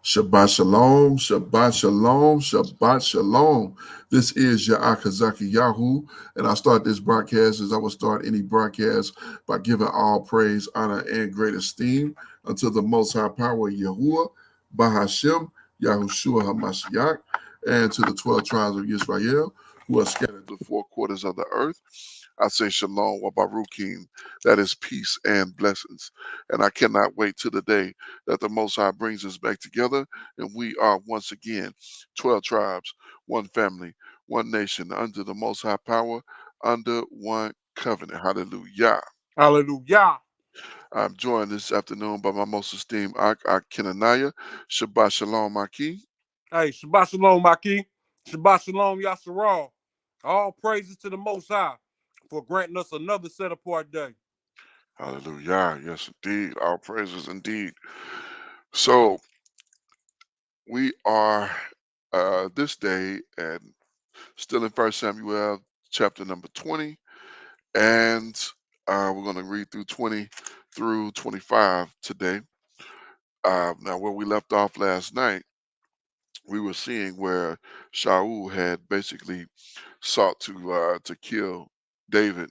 Shabbat shalom, Shabbat shalom, Shabbat shalom. This is your Akazaki Yahoo, and I start this broadcast as I would start any broadcast by giving all praise, honor, and great esteem unto the Most High Power Yahuwah, Bahashem, Yahushua HaMashiach, and to the 12 tribes of Israel who are scattered to the four quarters of the earth. I say shalom wa baruchim, that is peace and blessings. And I cannot wait till the day that the Most High brings us back together and we are once again 12 tribes, one family, one nation, under the Most High power, under one covenant. Hallelujah. Hallelujah. I'm joined this afternoon by my most esteemed Ak Kenanaya. Shabbat shalom, Aki. Hey, Shabbat Shalom, Maki. Shabbat Shalom, Yasharal. All praises to the Most High for granting us another set apart day. Hallelujah. Yes, indeed. Our praises indeed. So we are this day and still in First Samuel chapter number 20, and we're going to read through 20 through 25 today. Now, where we left off last night, we were seeing where Shaul had basically sought to kill David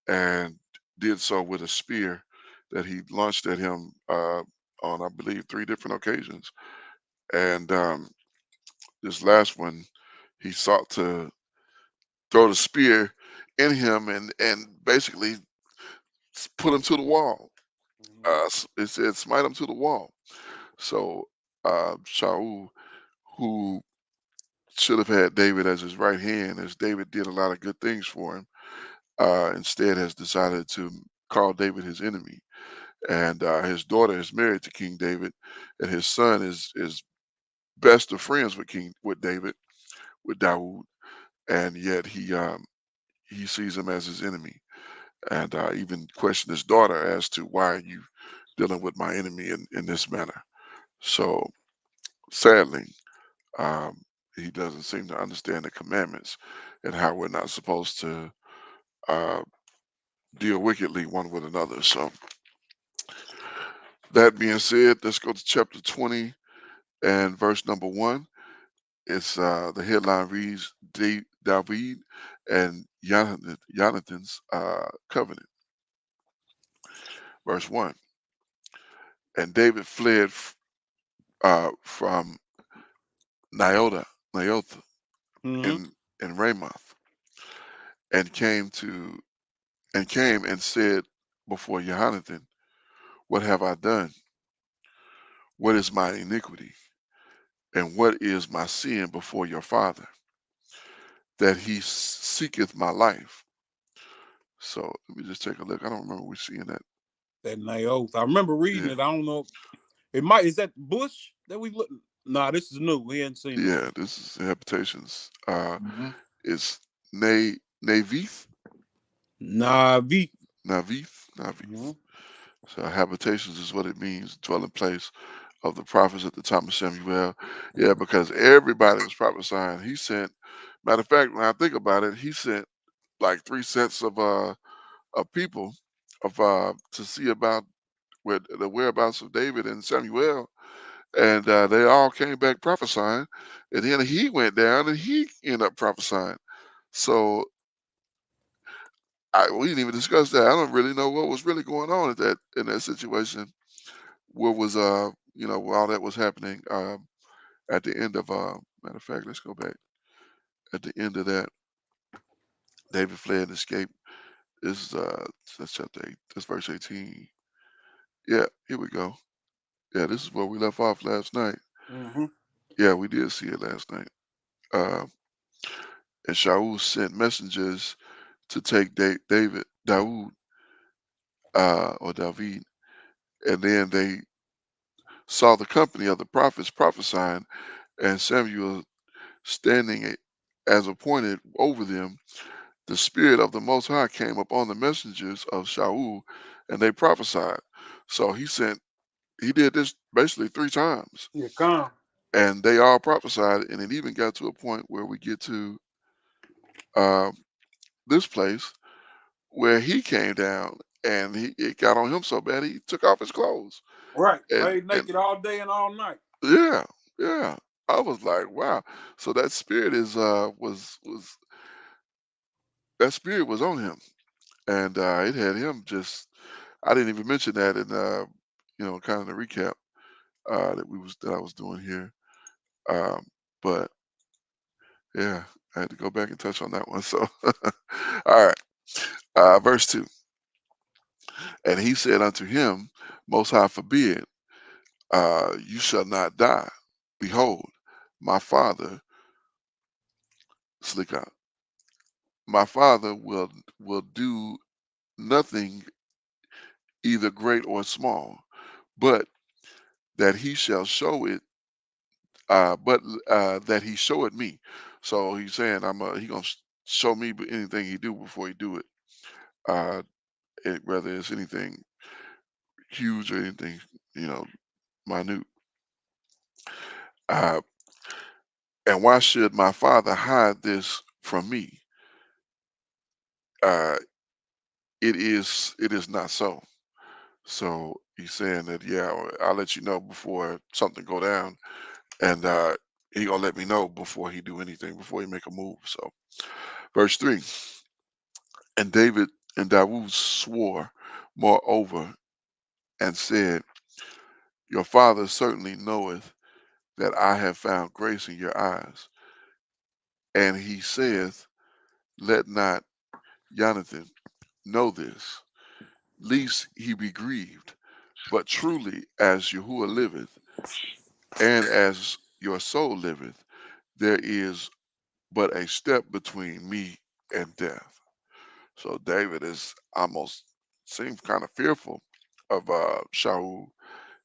and did so with a spear that he launched at him on, I believe, three different occasions. And this last one, he sought to throw the spear in him and basically put him to the wall. It said smite him to the wall. So Shaul, who should have had David as his right hand, as David did a lot of good things for him, instead has decided to call David his enemy. And his daughter is married to King David, and his son is best of friends with David, with Dawood, and yet he sees him as his enemy, and even questioned his daughter as to why are you dealing with my enemy in this manner. So sadly, um, he doesn't seem to understand the commandments and how we're not supposed to uh, deal wickedly one with another. So that being said, let's go to chapter 20 and verse number 1. It's the headline reads David and Jonathan's covenant. Verse 1. And David fled from Naioth Mm-hmm. in Ramoth, and came and said before Jonathan, what have I done? What is my iniquity? And what is my sin before your father? That he seeketh my life. So let me just take a look. I don't remember we seeing that. That Naoth. I remember reading Yeah, it. I don't know. It might is that Bush that we look. Nah, this is new. We hadn't seen this. yeah, this is habitations. Mm-hmm. It's Navith, Navi. Navith. Mm-hmm. So habitations is what it means, dwelling place of the prophets at the time of Samuel. Yeah, because everybody was prophesying. He sent, matter of fact, when I think about it, he sent like three sets of people to see about where the whereabouts of David and Samuel, and they all came back prophesying, and then he went down and he ended up prophesying. So we didn't even discuss that. I don't really know what was really going on at that in that situation. What was while that was happening, at the end of matter of fact, let's go back. At the end of that, David fled and escaped. This is that's chapter 8. That's verse 18. Yeah, here we go. Yeah, this is where we left off last night. Mm-hmm. Yeah, we did see it last night. Uh, and Shaul sent messengers to take Dawood, or David, and then they saw the company of the prophets prophesying, and Samuel standing as appointed over them. The spirit of the Most High came upon the messengers of Shaul, and they prophesied. So he did this basically three times, Yeah, come. and they all prophesied, and it even got to a point where we get to uh, this place where he came down, and it got on him so bad he took off his clothes, Right. and Laid and naked all day and all night. Yeah, yeah. I was like, wow. So that spirit is was that spirit was on him, and it had him just. I didn't even mention that in kind of the recap that I was doing here. Um, but yeah, I had to go back and touch on that one. So, all right, verse 2. And he said unto him, Most High forbid, you shall not die. Behold, my father, slick out, my father will do nothing either great or small, but that he shall show it, but that he show it me. So he's saying he gonna show me anything he do before he do it. Uh, whether it's anything huge or anything, you know, minute. Uh, and why should my father hide this from me? Uh, it is not so. So he's saying that, yeah, I'll let you know before something go down, and he gonna let me know before he do anything, before he make a move. So verse 3, and David and Dawood swore moreover and said, Your father certainly knoweth that I have found grace in your eyes. And he saith, Let not Jonathan know this, lest he be grieved. But truly, as Yahuwah liveth, and as your soul liveth, there is but a step between me and death. So David is almost seems kind of fearful of Shaul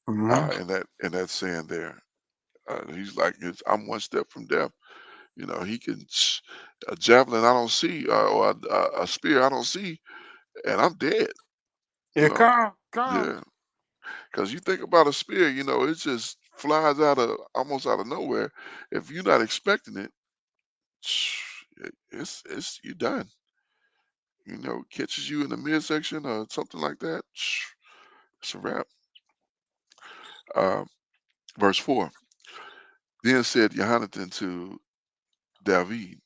Hmm. in that saying there. He's like, I'm one step from death. He can a javelin I don't see, or a spear I don't see, and I'm dead. You Yeah, know, come. yeah. Because you think about a spear, it just flies almost out of nowhere. If you're not expecting it, it's you done. Catches you in the midsection or something like that. It's a wrap. Uh, verse 4. Then said Jonathan to David,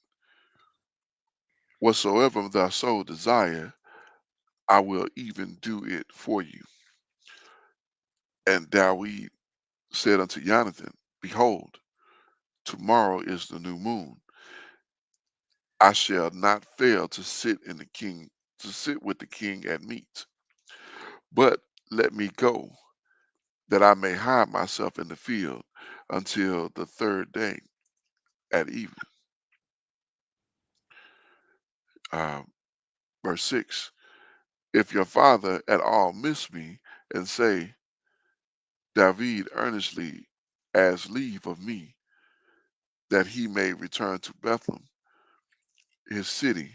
Whatsoever thy soul desire, I will even do it for you. And David said unto Jonathan, Behold, tomorrow is the new moon. I shall not fail to sit with the king at meat. But let me go, that I may hide myself in the field until the third day at even. Uh, verse 6. If your father at all miss me and say, David earnestly asks leave of me, that he may return to Bethlehem, his city,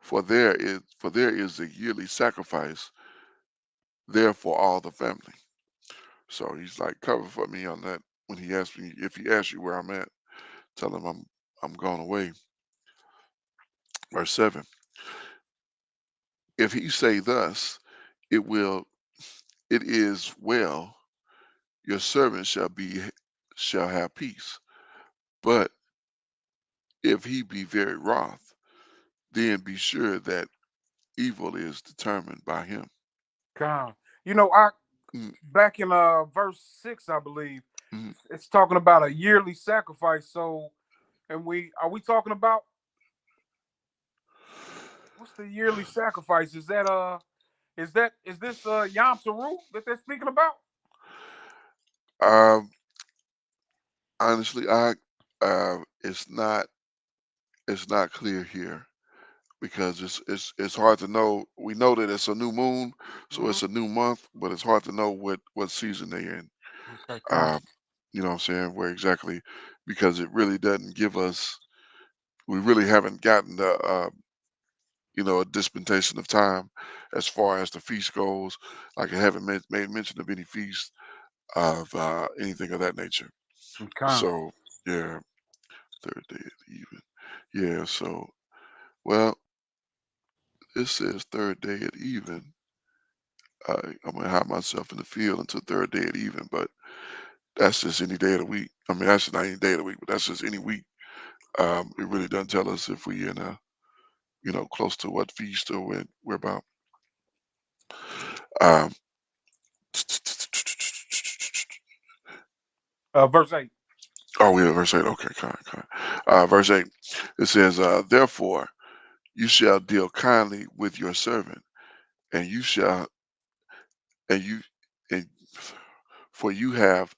for there is a yearly sacrifice there for all the family. So he's like, cover for me on that. When he asks me, if he asks you where I'm at, tell him I'm gone away. Verse 7. If he say thus, it will it is well, your servant shall have peace. But if he be very wroth, then be sure that evil is determined by him. Come. I Mm, back in verse 6, I believe, mm. it's talking about a yearly sacrifice. So, and we talking about what's the yearly sacrifice? Is this Yom Teru that they're speaking about? Um, honestly, it's not clear here because it's hard to know. We know that it's a new moon, so Hmm. it's a new month, but it's hard to know what season they're in. Okay, come. Uh, you know what I'm saying? Where exactly, because it really doesn't give us. We really haven't gotten a dispensation of time as far as the feast goes. Like I haven't made mention of any feast of anything of that nature. Okay. So yeah, third day at even. Yeah. So well, it says third day at even. I'm gonna hide myself in the field until third day at even, but That's just any day of the week. I mean, that's not any day of the week, but that's just any week. It really doesn't tell us if we in a, close to what feast or when we're about. Um, Verse 8. oh, we have verse 8. Okay, kind. Verse 8. It says, therefore, you shall deal kindly with your servant, and you shall, and you, and for you have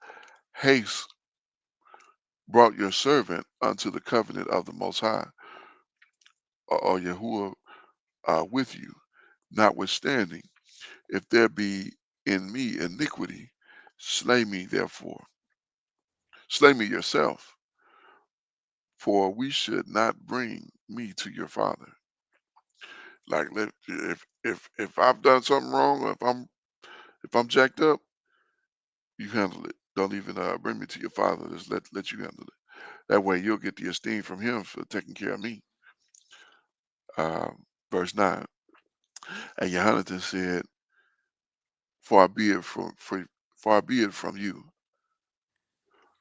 haste brought your servant unto the covenant of the Most High, or Yahuwah with you. Notwithstanding, if there be in me iniquity, slay me therefore, slay me yourself, for we should not bring me to your father. Like if I've done something wrong, or if I'm jacked up, you handle it. Don't even bring me to your father. Just let you handle it. That way you'll get the esteem from him for taking care of me. Verse 9. And Jonathan said, Far be it far be it from you,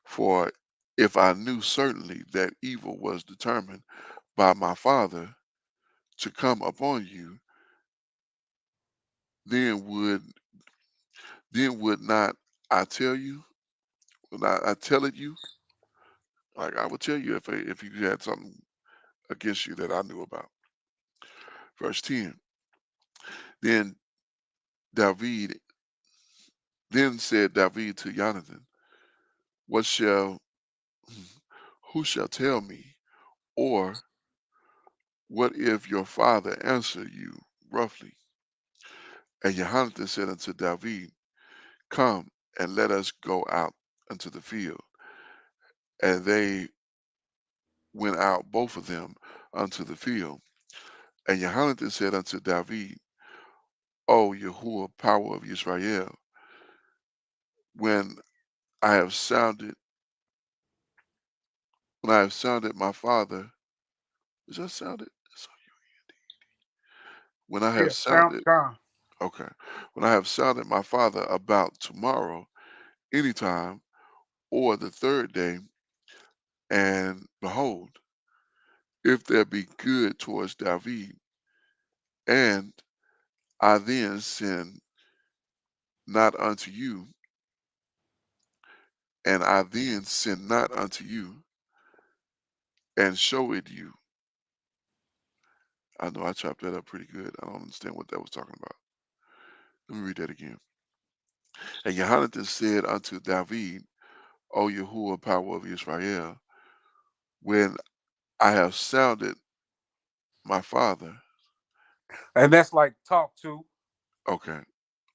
for if I knew certainly that evil was determined by my father to come upon you, then would not I tell you? Would I tell it you? Like I would tell you if you had something against you that I knew about. Verse 10. Then David then said David to Jonathan, What shall who shall tell me? Or what if your father answer you roughly? And Jonathan said unto David, Come and let us go out into the field. And they went out both of them unto the field. And Jonathan said unto David, O Yahuwah, power of Israel, when I have sounded my father, is that sounded? When I have Yeah, sound sounded, time. okay, when I have sounded my father about tomorrow, anytime, or the third day, and behold, if there be good towards David, and I then sin not unto you, and I then sin not unto you, and show it you. I know I chopped that up pretty good. I don't understand what that was talking about. Let me read that again. And Jonathan said unto David, O Yahuwah, power of Israel, when I have sounded my father, And that's like talk to. okay,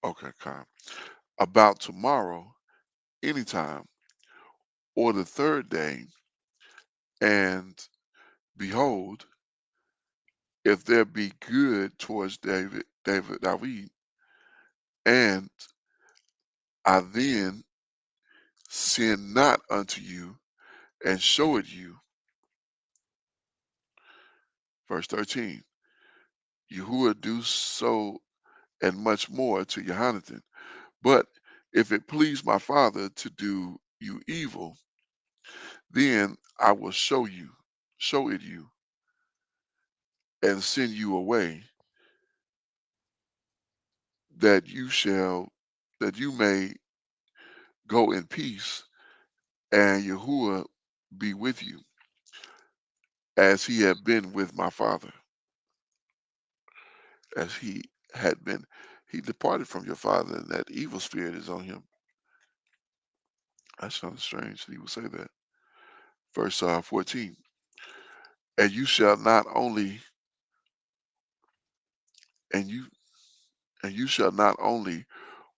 okay, calm, about tomorrow, anytime, or the third day, and behold, if there be good towards David, and I then sin not unto you, and show it you. Verse 13. Yahuwah do so and much more to Jonathan. But if it please my father to do you evil, then I will show it you, and send you away, that that you may go in peace, and Yahuwah be with you, as he had been with my father, as he had been. He departed from your father, and that evil spirit is on him. That sounds strange that he would say that. Verse 14. And you shall not only and you and you shall not only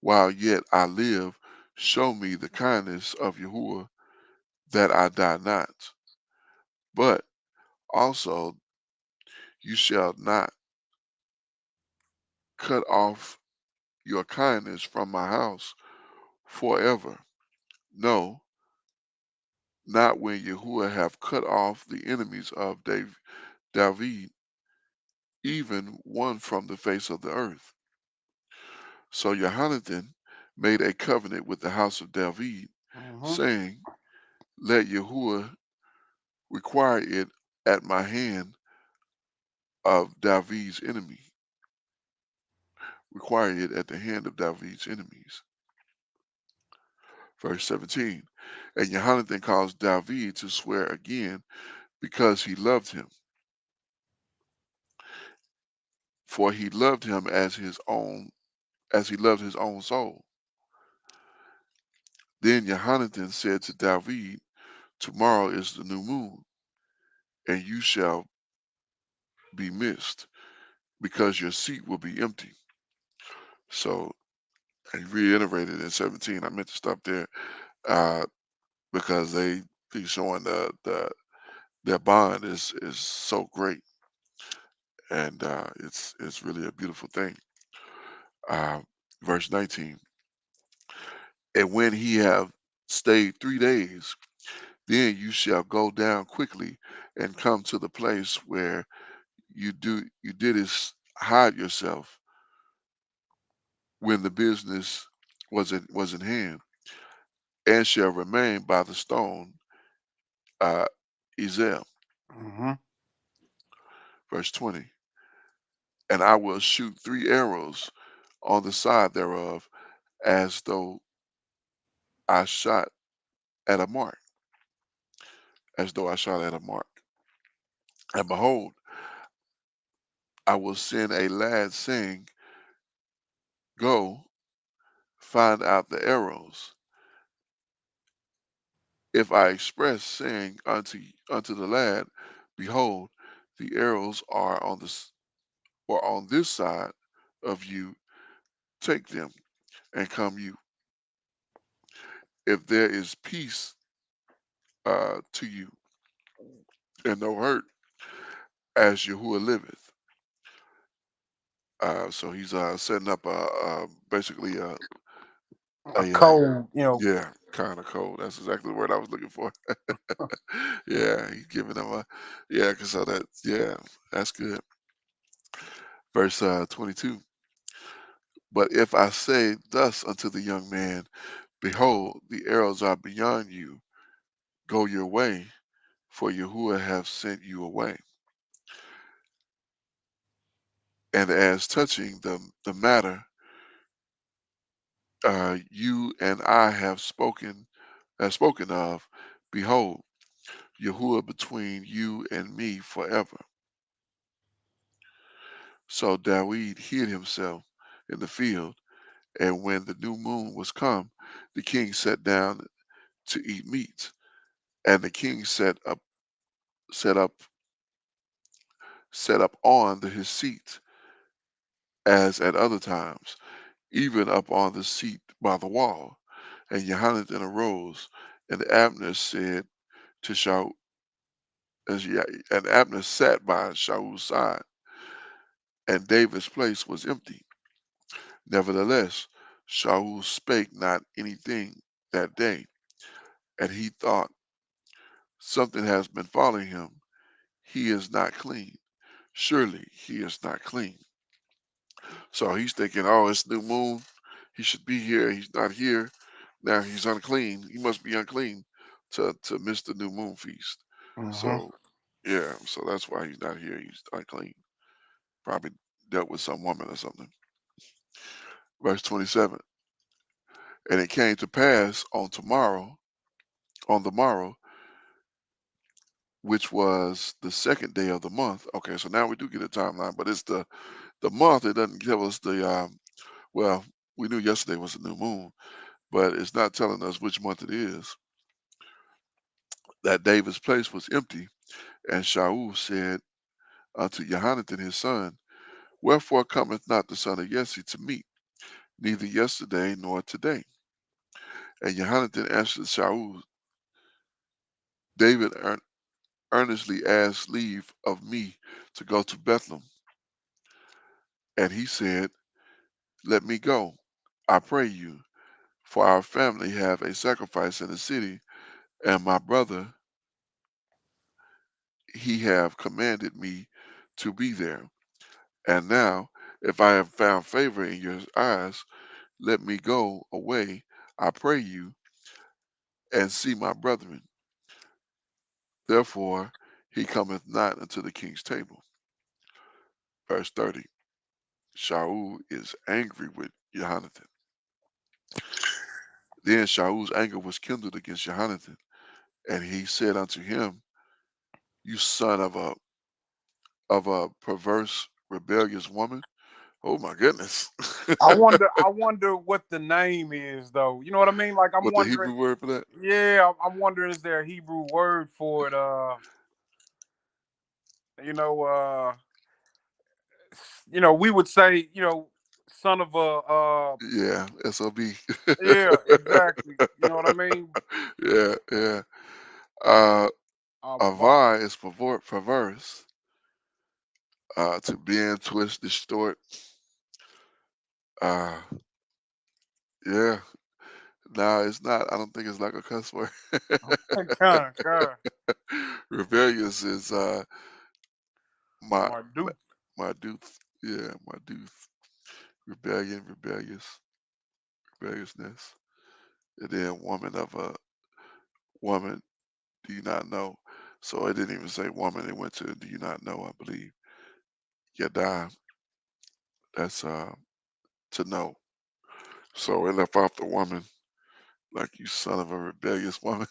while yet I live show me the kindness of Yahuwah, that I die not, but also you shall not cut off your kindness from my house forever. No, not when Yahuwah have cut off the enemies of David, even one from the face of the earth. So Jonathan made a covenant with the house of David, Mm-hmm. saying, let Yahuwah require it at my hand of David's enemy. Require it at the hand of David's enemies. Verse 17. And Jonathan caused David to swear again because he loved him, for he loved him as his own, as he loved his own soul. Then Jonathan said to David, tomorrow is the new moon, and you shall be missed, because your seat will be empty. So he reiterated in 17. I meant to stop there uh, because they showing their bond is so great, and it's really a beautiful thing. Uh, verse 19. And when he have stayed 3 days, then you shall go down quickly and come to the place where you did is hide yourself when the business was in hand, and shall remain by the stone uh, Ezel. Mm-hmm. Verse 20. And I will shoot 3 arrows on the side thereof, as though I shot at a mark, as though I shot at a mark. And behold, I will send a lad saying, go find out the arrows. If I express saying unto the lad, behold, the arrows are on this or on this side of you, take them and come you. If there is peace to you and no hurt, as Yahuwah liveth. So he's setting up basically A a cold, you know. yeah, kind of code. That's exactly the word I was looking for. Yeah, he's giving them a yeah, cause so that yeah, that's good. Verse 22. But if I say thus unto the young man, behold, the arrows are beyond you, go your way, for Yahuwah have sent you away. And as touching the matter, you and I have spoken of, behold, Yahuwah between you and me forever. So David hid himself in the field, and when the new moon was come, the king sat down to eat meat, and the king set up set up on his seat as at other times, even up on the seat by the wall. And Jonathan arose, and Abner said to Shaul, and Abner sat by Shaul's side, and David's place was empty. Nevertheless, Shaul spake not anything that day, and he thought, something has been following him. He is not clean. Surely he is not clean. So he's thinking, oh, it's new moon. He should be here. He's not here. Now he's unclean. He must be unclean to miss the new moon feast. Mm-hmm. So yeah, so that's why he's not here. He's unclean. Probably dealt with some woman or something. Verse 27. And it came to pass on the morrow, which was the second day of the month. Okay, so now we do get a timeline, but it's the month. It doesn't give us the well, we knew yesterday was the new moon, but it's not telling us which month it is. That David's place was empty, and Shaul said unto Jonathan his son, wherefore cometh not the son of Jesse to meet, neither yesterday nor today? And Jonathan answered Shaul, David earnestly asked leave of me to go to Bethlehem, and he said, let me go, I pray you, for our family have a sacrifice in the city, and my brother he have commanded me to be there. And now, if I have found favor in your eyes, let me go away, I pray you, and see my brethren. Therefore he cometh not unto the king's table. Verse 30. Shaul is angry with Jonathan. Then Shaul's anger was kindled against Jonathan, and he said unto him, You son of a perverse, rebellious woman. Oh my goodness. I wonder what the name is though. You know what I mean? Like I'm What the wondering. Hebrew word for that? Yeah, I'm wondering is there a Hebrew word for it? You know, we would say, son of a. Yeah, SOB. Yeah, exactly. You know what I mean? Yeah, yeah. Uh, But Avai is perverse, to bend, twist, distort. Uh, yeah. No, it's not. I don't think it's like a cuss word. kind, Rebellious is my my my dude. my dooth. Yeah, my dooth. Rebellion, rebelliousness. And then woman of a woman, do you not know? So it didn't even say woman, it went to do you not know, I believe. Yada, that's to know. So it left off the woman, like you son of a rebellious woman.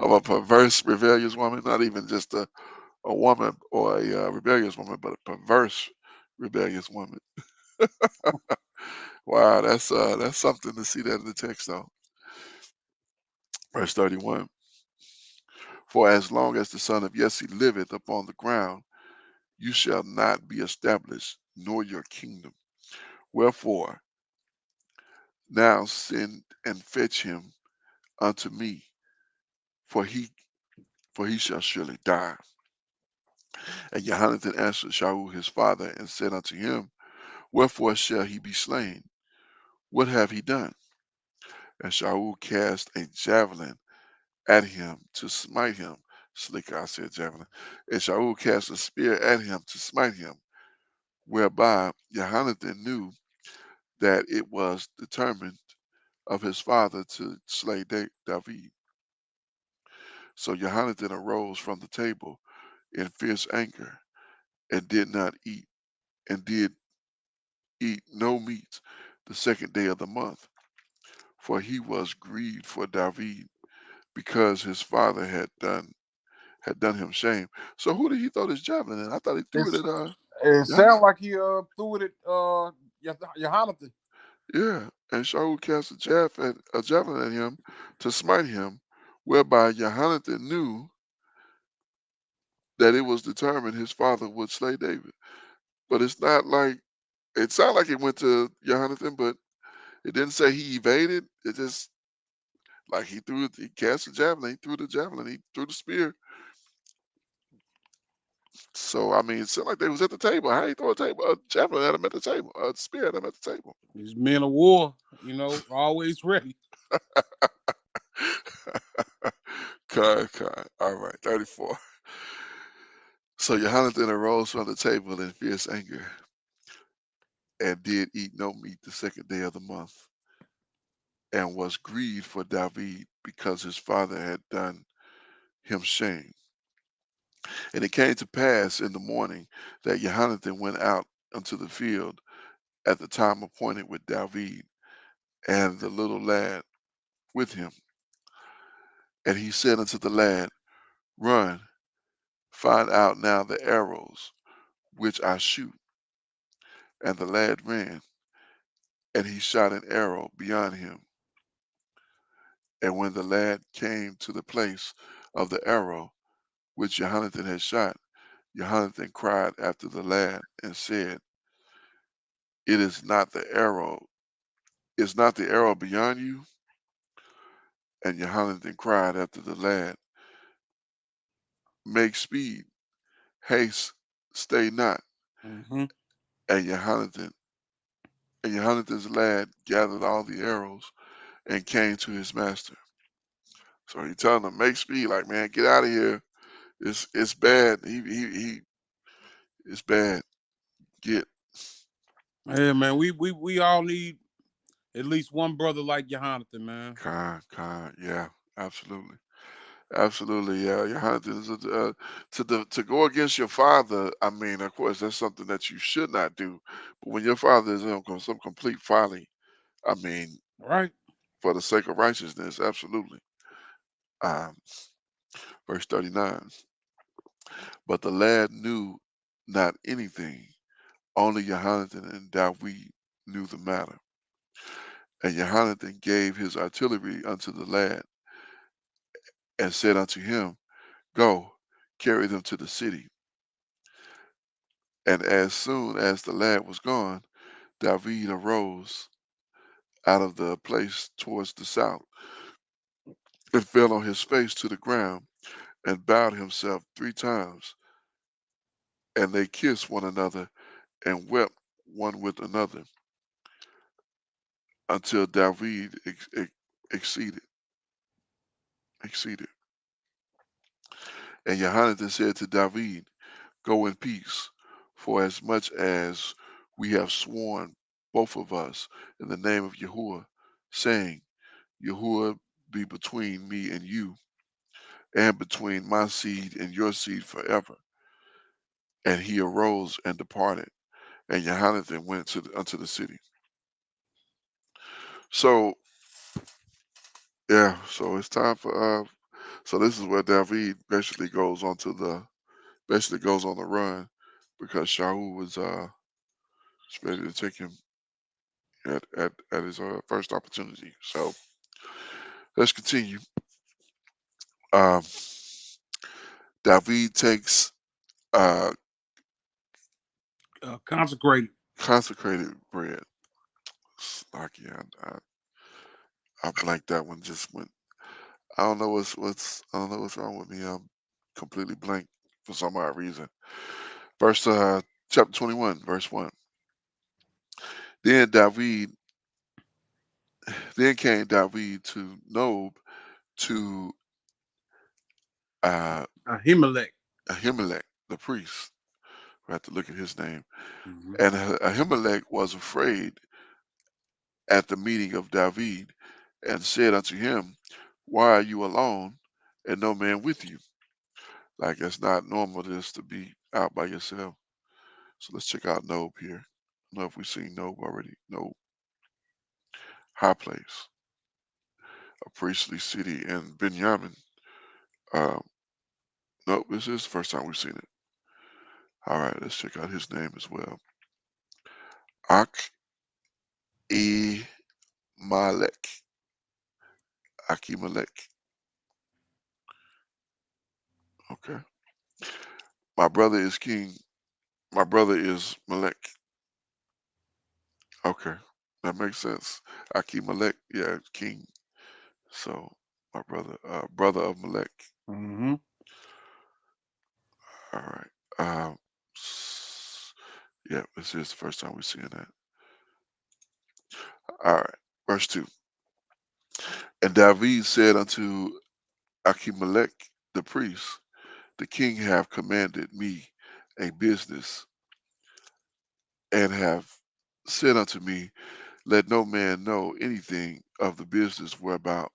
Of Kind. a perverse rebellious woman, not even just a woman or a rebellious woman, but a perverse rebellious woman. Wow, that's something to see that in the text though. Verse 31. For as long as the son of Jesse liveth upon the ground, you shall not be established, nor your kingdom. Wherefore now send and fetch him unto me, for he for he shall surely die. And Jonathan answered Shaul his father and said unto him, Wherefore shall he be slain? What have he done? And Shaul cast a javelin at him to smite him. Slick, I said javelin. And Shaul cast a spear at him to smite him, whereby Jonathan knew that it was determined of his father to slay David. So Jonathan arose from the table in fierce anger and did not eat, and did eat no meat the second day of the month, for he was grieved for David because his father had done him shame. So who did he throw this javelin at? I thought he threw it It's at it sounds Jonathan. like he threw it at Jonathan. Yeah, and Shaul cast a javelin at him to smite him, whereby Jonathan knew that it was determined his father would slay David. But it's not like it sounded like it went to Jonathan, but it didn't say he evaded. It just like he cast a javelin, he threw the javelin, he threw the spear. So I mean, it sounded like they was at the table. How you throw a javelin at him at the table, a spear at him at the table? These men of war, always ready. Kai. All right, 34. So Jonathan arose from the table in fierce anger, and did eat no meat the second day of the month, and was grieved for David because his father had done him shame. And it came to pass in the morning that Jonathan went out unto the field at the time appointed with David and the little lad with him. And he said unto the lad, Run, find out now the arrows which I shoot. And the lad ran, and he shot an arrow beyond him. And when the lad came to the place of the arrow which Jonathan had shot, Jonathan cried after the lad and said, It is not the arrow beyond you? And Jonathan cried after the lad, Make speed, haste, stay not. Hmm. And Jonathan's lad gathered all the arrows and came to his master. So he telling him, make speed, like man, get out of here. It's bad. He it's bad. Get Yeah, man, we all need at least one brother like Jonathan, man. Yeah, absolutely. Absolutely, yeah. Your hunting is to go against your father. I mean, of course, that's something that you should not do. But when your father is in some complete folly, I mean, Right? for the sake of righteousness, absolutely. Um, verse 39. But the lad knew not anything; only Jonathan and David knew the matter. And Jonathan gave his artillery unto the lad, and said unto him, Go, carry them to the city. And as soon as the lad was gone, David arose out of the place towards the south, and fell on his face to the ground, and bowed himself 3 times. And they kissed one another, and wept one with another, until David exceeded. exceeded. And Jonathan said to David, Go in peace, for as much as we have sworn, both of us, in the name of Yahuwah, saying, Yahuwah be between me and you, and between my seed and your seed forever. And he arose and departed, and Jonathan went unto the city. So yeah, so it's time for so this is where David basically goes on the run, because Shaul was ready to take him at his first opportunity. So let's continue. Um, David takes Consecrated. consecrated bread. Lucky, I blanked that one. Just went. I don't know what's wrong with me. I'm completely blank for some odd reason. Verse chapter 21, verse 1. Then David then came David to Nob, to uh, Ahimelech. Ahimelech the priest. We have to look at his name. Hmm. And Ahimelech was afraid at the meeting of David, and said unto him, Why are you alone, and no man with you? Like, it's not normal just to be out by yourself. So let's check out Nob here. I don't know if we've seen Nob already. Nob, high place, a priestly city in Benjamin. Um, nope, this is the first time we've seen it. All right, let's check out his name as well. Achimelech. Achimelech. Okay. My brother is king. My brother is Melech. Okay, that makes sense. Achimelech, yeah, king. So my brother, brother of Melech. Hmm. All right. Yeah, this is the first time we're seeing that. All right. Verse 2. And David said unto Achimelech the priest, The king have commanded me a business, and have said unto me, Let no man know anything of the business whereabout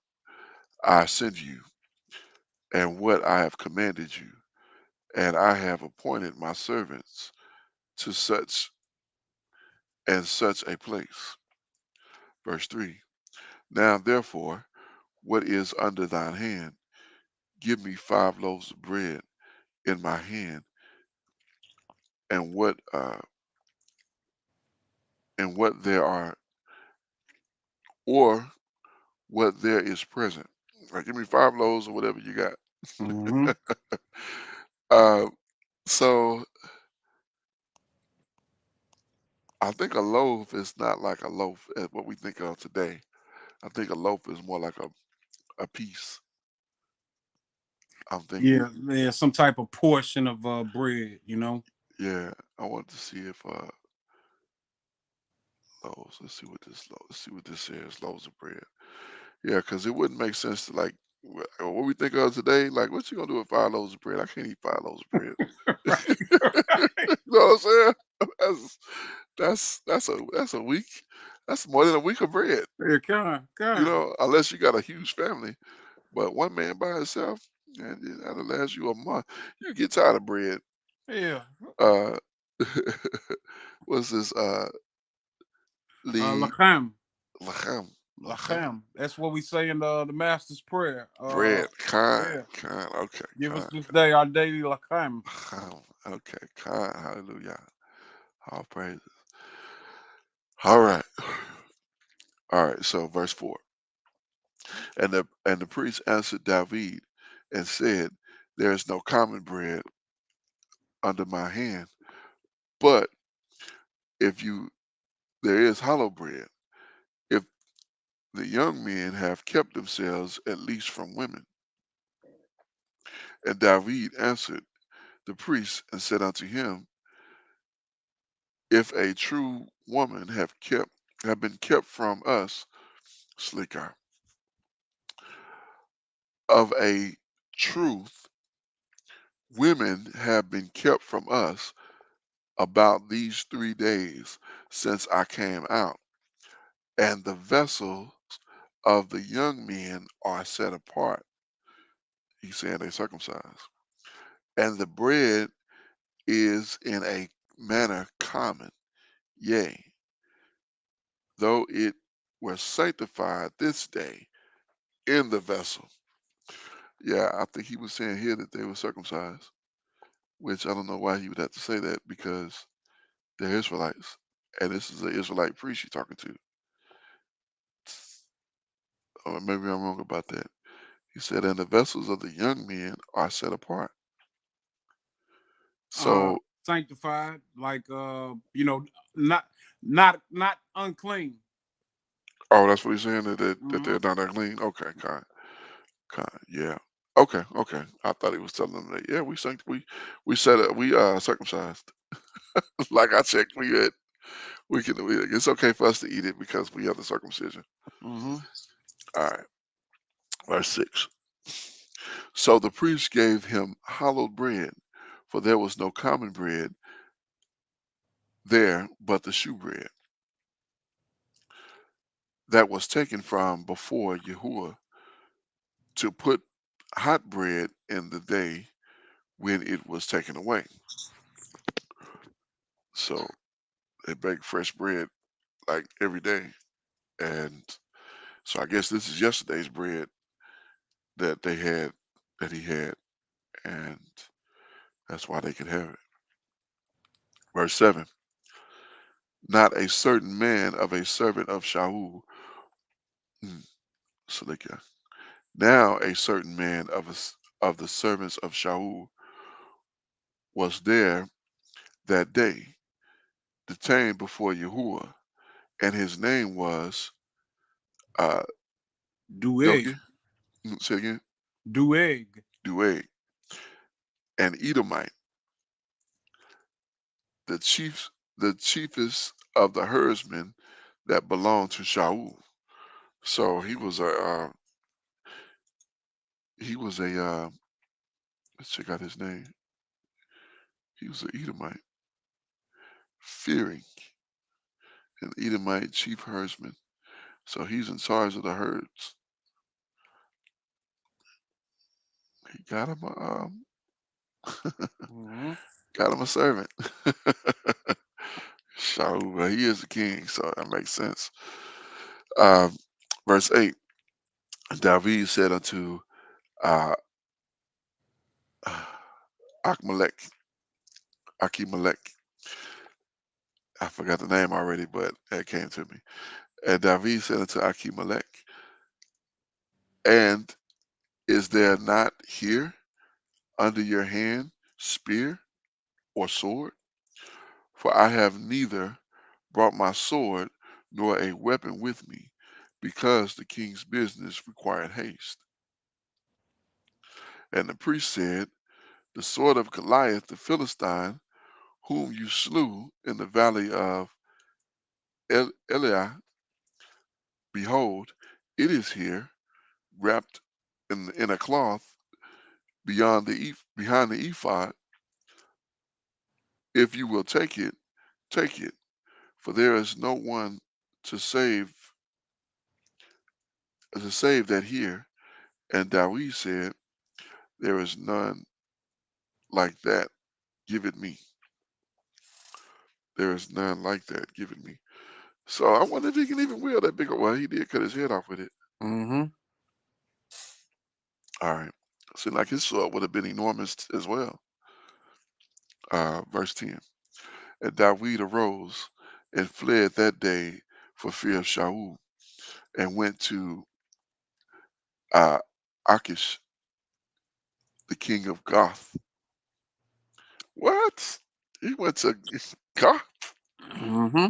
I send you, and what I have commanded you. And I have appointed my servants to such and such a place. Verse 3. Now therefore, what is under thine hand? Give me 5 loaves of bread in my hand, and what there are, or what there is present. Like, give me 5 loaves or whatever you got. Hmm. Uh, so I think a loaf is not like a loaf as what we think of today. I think a loaf is more like a piece. I'm thinking. Yeah, yeah, some type of portion of bread, you know. Yeah, I wanted to see if loaves. Let's see what this says. Loaves of bread. Yeah, because it wouldn't make sense to, like, what we think of today. Like, what you gonna do with 5 loaves of bread? I can't eat 5 loaves of bread. Right. You know what I'm saying? That's that's a week. That's more than a week of bread. Yeah, Unless you got a huge family. But one man by himself, and that'll last you a month. You get tired of bread. yeah. Uh, what's this? Lee Lachem. lachem, lachem, Lachem. That's what we say in the Master's Prayer. bread, kind, Yeah. kind. Okay, Give us kind, this day our daily lachem. lachem. Okay, kind. Hallelujah. All praises. All right, all right. So verse 4, and the priest answered David and said, "There is no common bread under my hand, but if you there is hollow bread. If the young men have kept themselves at least from women." And David answered the priest and said unto him, "If a true woman have been kept from us, Slickar, of a truth, women have been kept from us about these 3 days since I came out, and the vessels of the young men are set apart." He's saying they circumcised. "And the bread is in a manner common, yea, though it were sanctified this day in the vessel." Yeah, I think he was saying here that they were circumcised, which I don't know why he would have to say that because they're Israelites. And this is an Israelite priest you're talking to. Or maybe I'm wrong about that. He said, "And the vessels of the young men are set apart." So, Sanctified, like not not unclean. oh, that's what he's saying that Hmm. they're not that clean. Okay, kind, yeah. Okay, okay. I thought he was telling them that. Yeah, we said it. We circumcised. Like I checked, it's okay for us to eat it because we have the circumcision. Hmm. All right, verse 6. So the priest gave him hollowed bread, for there was no common bread there but the shewbread that was taken from before Yahuwah to put hot bread in the day when it was taken away. So they bake fresh bread like every day. And so I guess this is yesterday's bread that they had, that he had, and that's why they could have it. Verse 7. Not a certain man of a servant of Shaul. mm, Salika. Now a certain man of the servants of Shaul was there that day, detained before Yahuwah, and his name was uh, Doeg, Doki. Say again, Doeg. Duane, an Edomite, the chiefest of the herdsmen that belonged to Shaul. So he was a let's check out his name. He was an Edomite, fearing an Edomite chief herdsman. So he's in charge of the herds. He Hmm. got him a servant. Shaul, but he is the king, so that makes sense. Um, verse 8. David said unto uh, Achmelech, Achimelech, I forgot the name already, but it came to me. And David said unto Achimelech, "And is there not here under your hand spear or sword? For I have neither brought my sword nor a weapon with me, because the king's business required haste." And the priest said, "The sword of Goliath the Philistine, whom you slew in the valley of Eliah, behold, it is here, wrapped in a cloth behind the ephod. If you will take it, take it, for there is no one to save that here. And Dawid said, there is none like that. Give it me. There is none like that. Give it me. So I wonder if he can even wield that big. Well, he did cut his head off with it. Mm-hmm. All right. Seemed like his sword would have been enormous as well. Verse 10. And Dawid arose and fled that day for fear of Shaul, and went to uh, Achish, the king of Gath. What? He went to Gath? Mm-hmm.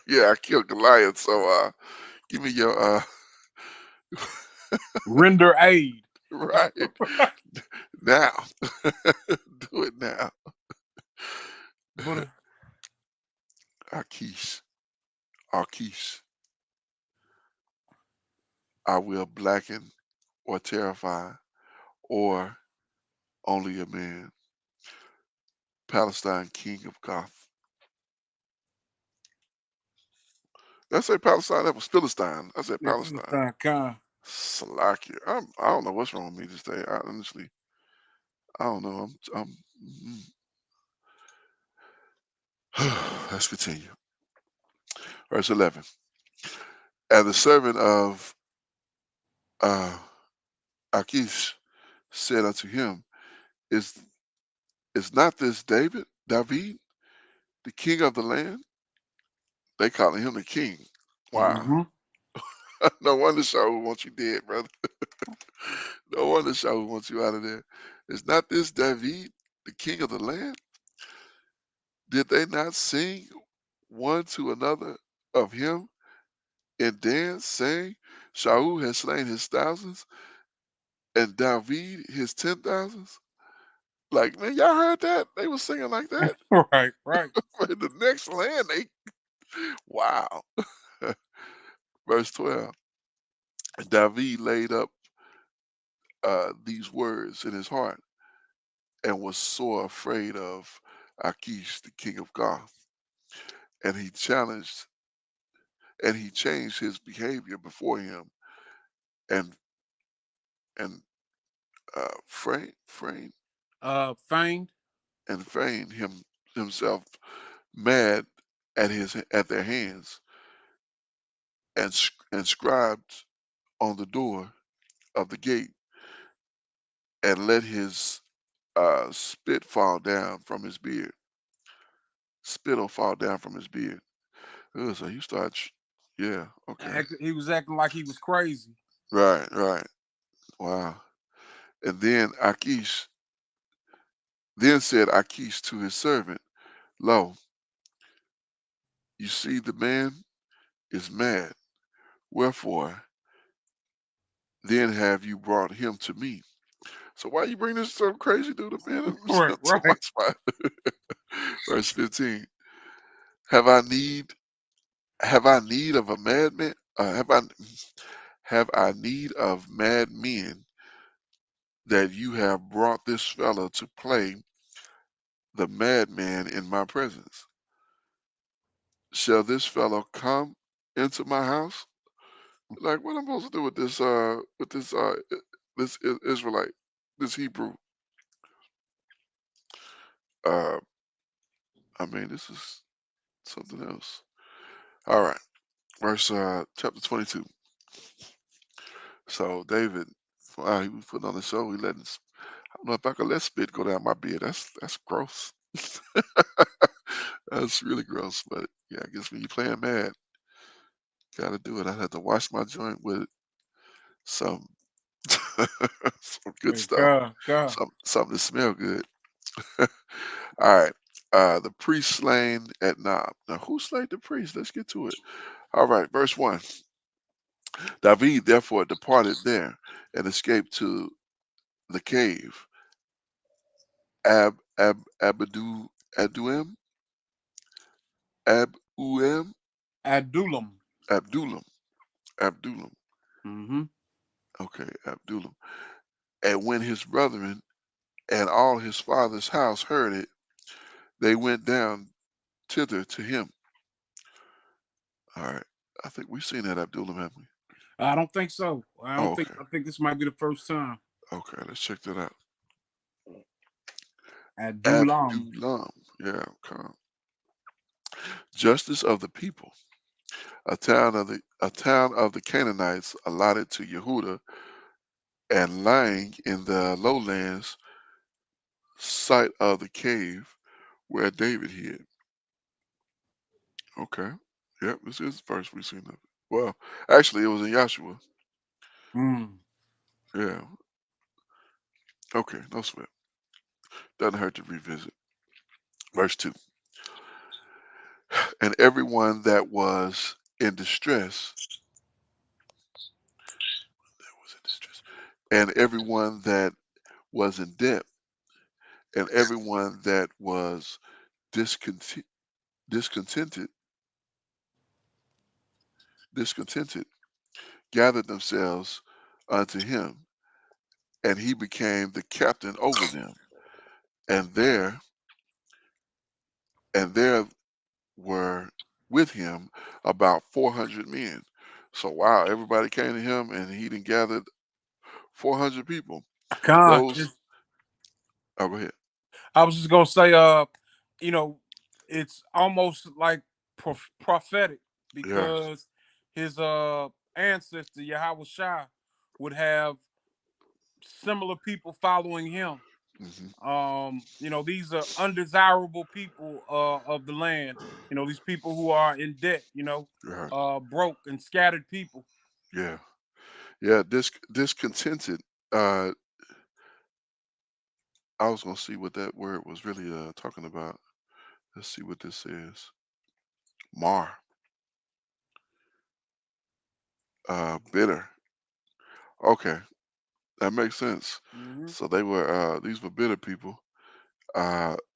Yeah, I killed Goliath. So give me your Render aid. right now. Do it now. But Achish, Achish. I will blacken or terrify or only a man. Palestine, king of Gath. Did I say Palestine? That was Philistine. I said yeah, Palestine. Philistine Khan. Salakia. I don't know what's wrong with me this day. I honestly, I don't know. Let's continue. Verse 11. And the servant of uh, Achish said unto him, Is is not this David, the king of the land? They calling him the king. Wow. Mm-hmm. No wonder Shaul wants you dead, brother. No wonder Shaul wants you out of there. Is not this David, the king of the land? Did they not sing one to another of him and dance, saying, Shaul has slain his thousands and David his 10,000s? Like, man, y'all heard that? They was singing like that. Right, right. In the next land, wow. Verse 12. David laid up these words in his heart and was sore afraid of Achish, the king of Gath, and he changed his behavior before him, and and framed Feigned. himself mad at their hands, and inscribed on the door of the gate, and let his spit fall down from his beard. Spittle fall down from his beard. Ugh, so you start, yeah, okay, He was acting like he was crazy. right, right, wow. And then said Achish to his servant, Lo, you see the man is mad. Wherefore then have you brought him to me? So why you bring this some crazy dude up in Right, to my right. spot? Verse 15. Have I need of a madman? Have I need of mad men that you have brought this fellow to play the madman in my presence? Shall this fellow come into my house? Like, what I'm supposed to do with this Israelite, this Hebrew? Uh, I mean, this is something else. All right, verse chapter 22. So David, while he was putting on the show, he letting, I don't know if I could let spit go down my beard. That's gross. That's really gross. But yeah, I guess when you're playing mad, gotta do it. I had to wash my joint with some some good Hey, stuff, God, God. something to smell good. All right. The priest slain at Nob. Now, who slayed the priest? Let's get to it. All right, verse 1. David therefore departed there and escaped to the cave. Aduim, Abuem, Adulam. Abdullam, Abdullam. Mm-hmm. Okay, Abdullam. And when his brethren and all his father's house heard it, they went down thither to him. All right. I think we've seen that Abdullah, haven't we? I don't think so. Oh, okay. I think this might be the first time. Okay, let's check that out. Adulam. Abdullam. Yeah, okay. Justice of the people. A town of the Canaanites allotted to Yehuda and lying in the lowlands site of the cave where David hid. Okay. Yep, this is the first we've seen of it. Well, actually, it was in Joshua. Mm. Yeah. Okay, no sweat. Doesn't hurt to revisit. Verse 2. And everyone that was in distress, and everyone that was in debt, and everyone that was discontent, discontented, discontented, gathered themselves unto him, and he became the captain over them. And there were with him about 400 men. So wow, everybody came to him, and he done gathered 400 people. God, Those. Oh, go ahead. I was just gonna say, you know, it's almost like prophetic Yeah. because his ancestor Yahweh Shai would have similar people following him. Hmm. These are undesirable people of the land. These people who are in debt. Yeah. Broke and scattered people. Yeah. Yeah. Discontented. Uh, I was gonna see what that word was really talking about. Let's see what this says. Mar. Bitter. Okay, that makes sense. Hmm. So these were bitter people,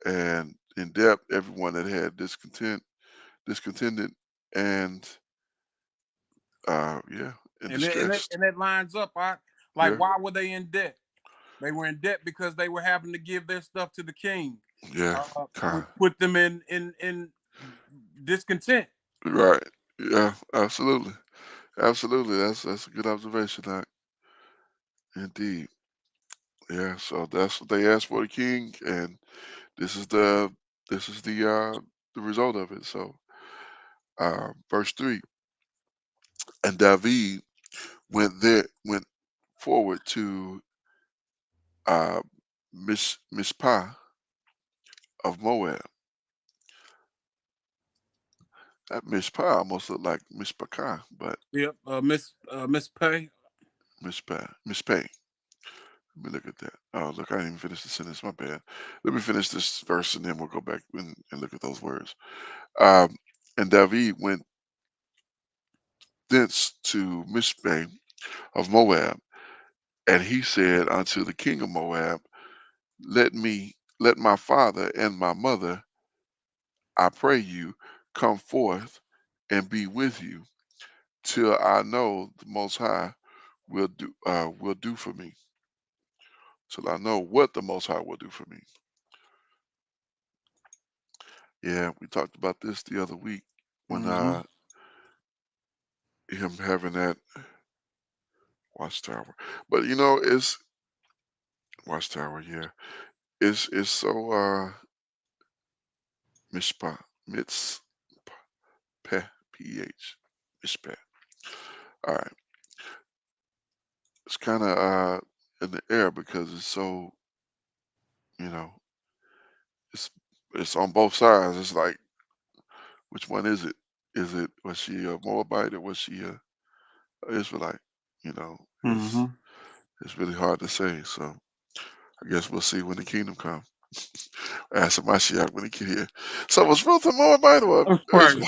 and in depth, everyone that had discontented, and yeah, and distressed. And that lines up. Like, Yeah, why were they in debt? They were in debt because they were having to give their stuff to the king, yeah, which kind. put them in discontent. Right. Yeah, absolutely, absolutely. That's a good observation, Doc. Indeed. Yeah. So that's what they asked for the king, and this is the the result of it. So, verse 3. And David went forward to uh, Mizpah of Moab. That Mizpah almost looked like Mishpachah, but Yep, Miss Pay. Mispah. Let me look at that. Oh, look, I didn't even finish the sentence. My bad. Let me finish this verse, and then we'll go back and look at those words. Um, and David went thence to Mizpah of Moab, and he said unto the king of Moab, let my father and my mother, I pray you, come forth and be with you till I know the Most High will do for me. Till I know what the Most High will do for me. Yeah, we talked about this the other week when Mm-hmm. him having that watchtower. But it's watchtower. Yeah, it's so mishpah, mitz, peh, ph, mishpah. All right, it's kind of in the air because it's so you know it's it's on both sides. It's like, which one is it? Was she a Moabite, or was she a Israelite? You know, it's Mm-hmm. it's really hard to say. So I guess we'll see when the kingdom comes. Ask Mashiach when he get here. So was Ruth a Moabite or Right. Israel?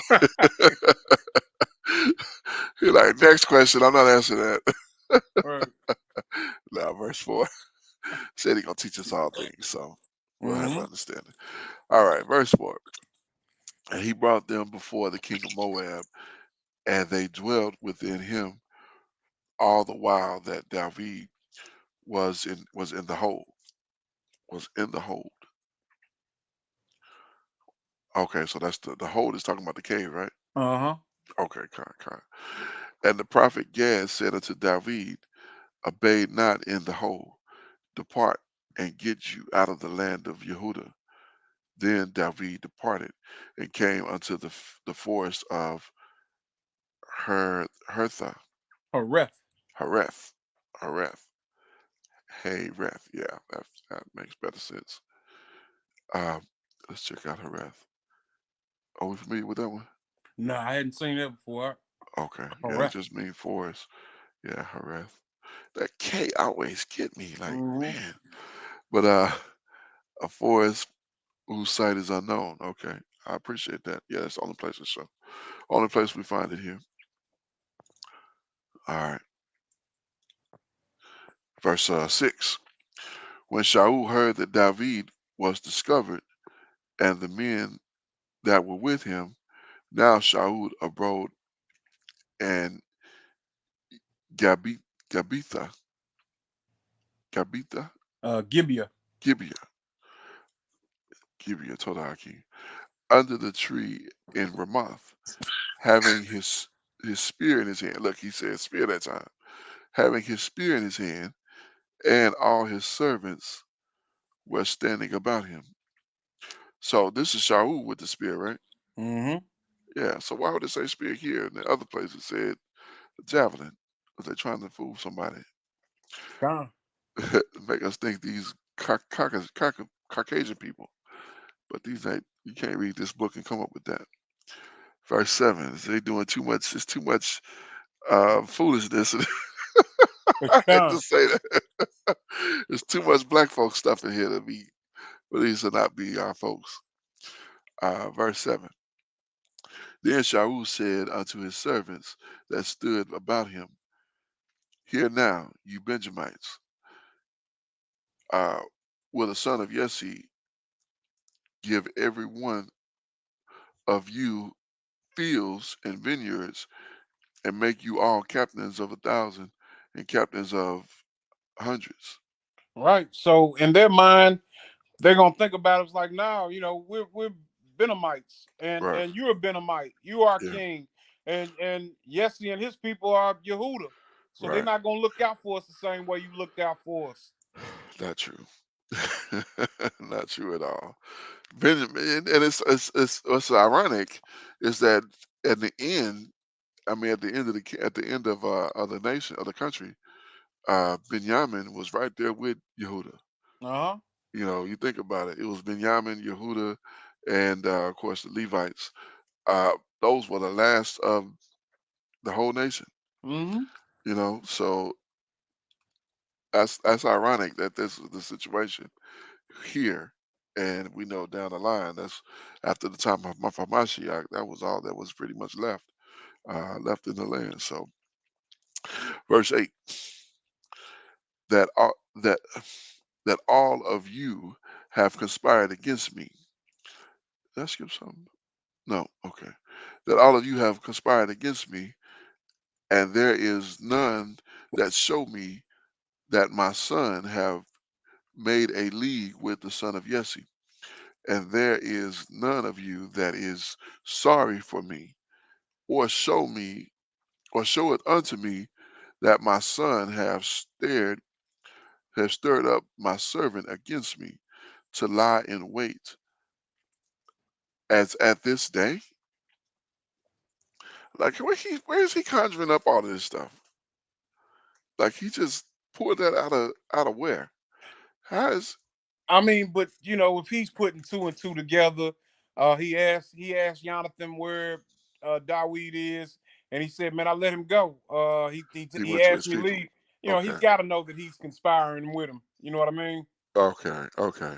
He like, next question. I'm not answering that. Right. Now, verse 4 said he gonna teach us all things, so we'll have Mm-hmm. an understanding. All right, verse 4. And he brought them before the king of Moab, and they dwelt within him all the while that David was in the hold. Was in the hold. Okay, so that's the hold is talking about the cave, right? Uh-huh. Okay, kind. And the prophet Gad said unto David, Abide not in the hole, depart and get you out of the land of Yehuda. Then David departed and came unto the forest of Hertha, Hareth. Hareth, Hareth, Hareth. Yeah, that makes better sense. Um, let's check out Hareth. Are we familiar with that one? No, I hadn't seen that before. Okay, yeah, it Hareth. just means forest. Yeah, Hareth. That K always get me, like, Mm-hmm. man. But a forest whose site is unknown. Okay, I appreciate that. Yeah, that's the only place it show. Only place we find it here. All right, verse 6. When Shaul heard that David was discovered and the men that were with him, now Shaul abode in Gabi, Gabitha, Gabitha, Gibeah. Gibeah, Gibeah, Todaki, under the tree in Ramoth, having his spear in his hand. Look, he said spear that time. Having his spear in his hand, and all his servants were standing about him. So this is Shaul with the spear, right? Mm-hmm. Yeah. So why would it say spear here? And the other place it said javelin. Was they trying to fool somebody? Gone. Make us think these Caucasian people. But these ain't. You can't read this book and come up with that. Verse 7. They doing too much. It's too much foolishness. I hate to Gone. say that. There's too much black folk stuff in here to be. But these will not be our folks. Verse 7. Then Shaul said unto his servants that stood about him, Hear now, you Benjamites, uh, will the son of Jesse give every one of you fields and vineyards, and make you all captains of 1,000 and captains of hundreds. Right. So in their mind, they're gonna think about it. It's like, no, we're Benamites, and Right. and you're a Benamite. You are Yeah. king, and Jesse and his people are Yehuda. So they're Right. not gonna look out for us the same way you looked out for us. Not true. Not true at all. Benjamin, and it's ironic is that at the end, I mean, at the end of the nation of the country, Benjamin was right there with Yehuda. Uh huh. You know, you think about it. It was Benjamin, Yehuda, and of course the Levites. Those were the last of the whole nation. Mm-hmm. You know, so that's ironic that this is the situation here, and we know down the line that's after the time of Mashiach, that was all that was pretty much left in the land. So, verse 8, that all of you have conspired against me. Did I skip something? No, okay. That all of you have conspired against me, and there is none that show me that my son have made a league with the son of Jesse, and there is none of you that is sorry for me, or show it unto me that my son have stirred up my servant against me to lie in wait as at this day. Like where is he conjuring up all of this stuff? Like he just pulled that out of where? How is I mean, but if he's putting two and two together, he asked Jonathan where Dawid is, and he said, "Man, I let him go." He he, he he went to asked his me to people? leave. He's Okay. got to know that he's conspiring with him. You know what I mean? Okay. Okay.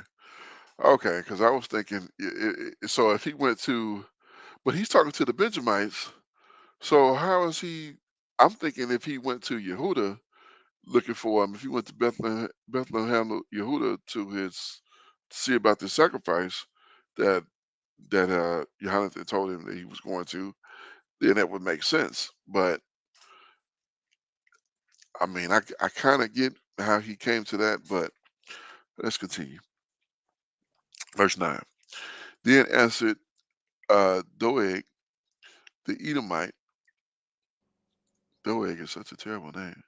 Okay. Because I was thinking, so if he went to, but he's talking to the Benjamites. So how is he? I'm thinking if he went to Yehuda looking for him, if he went to Bethlehem, Yehuda to see about the sacrifice that Jonathan told him that he was going to, then that would make sense. But I mean, I kind of get how he came to that, but let's continue. Verse 9. Then answered Doeg the Edomite. Doeg is such a terrible name.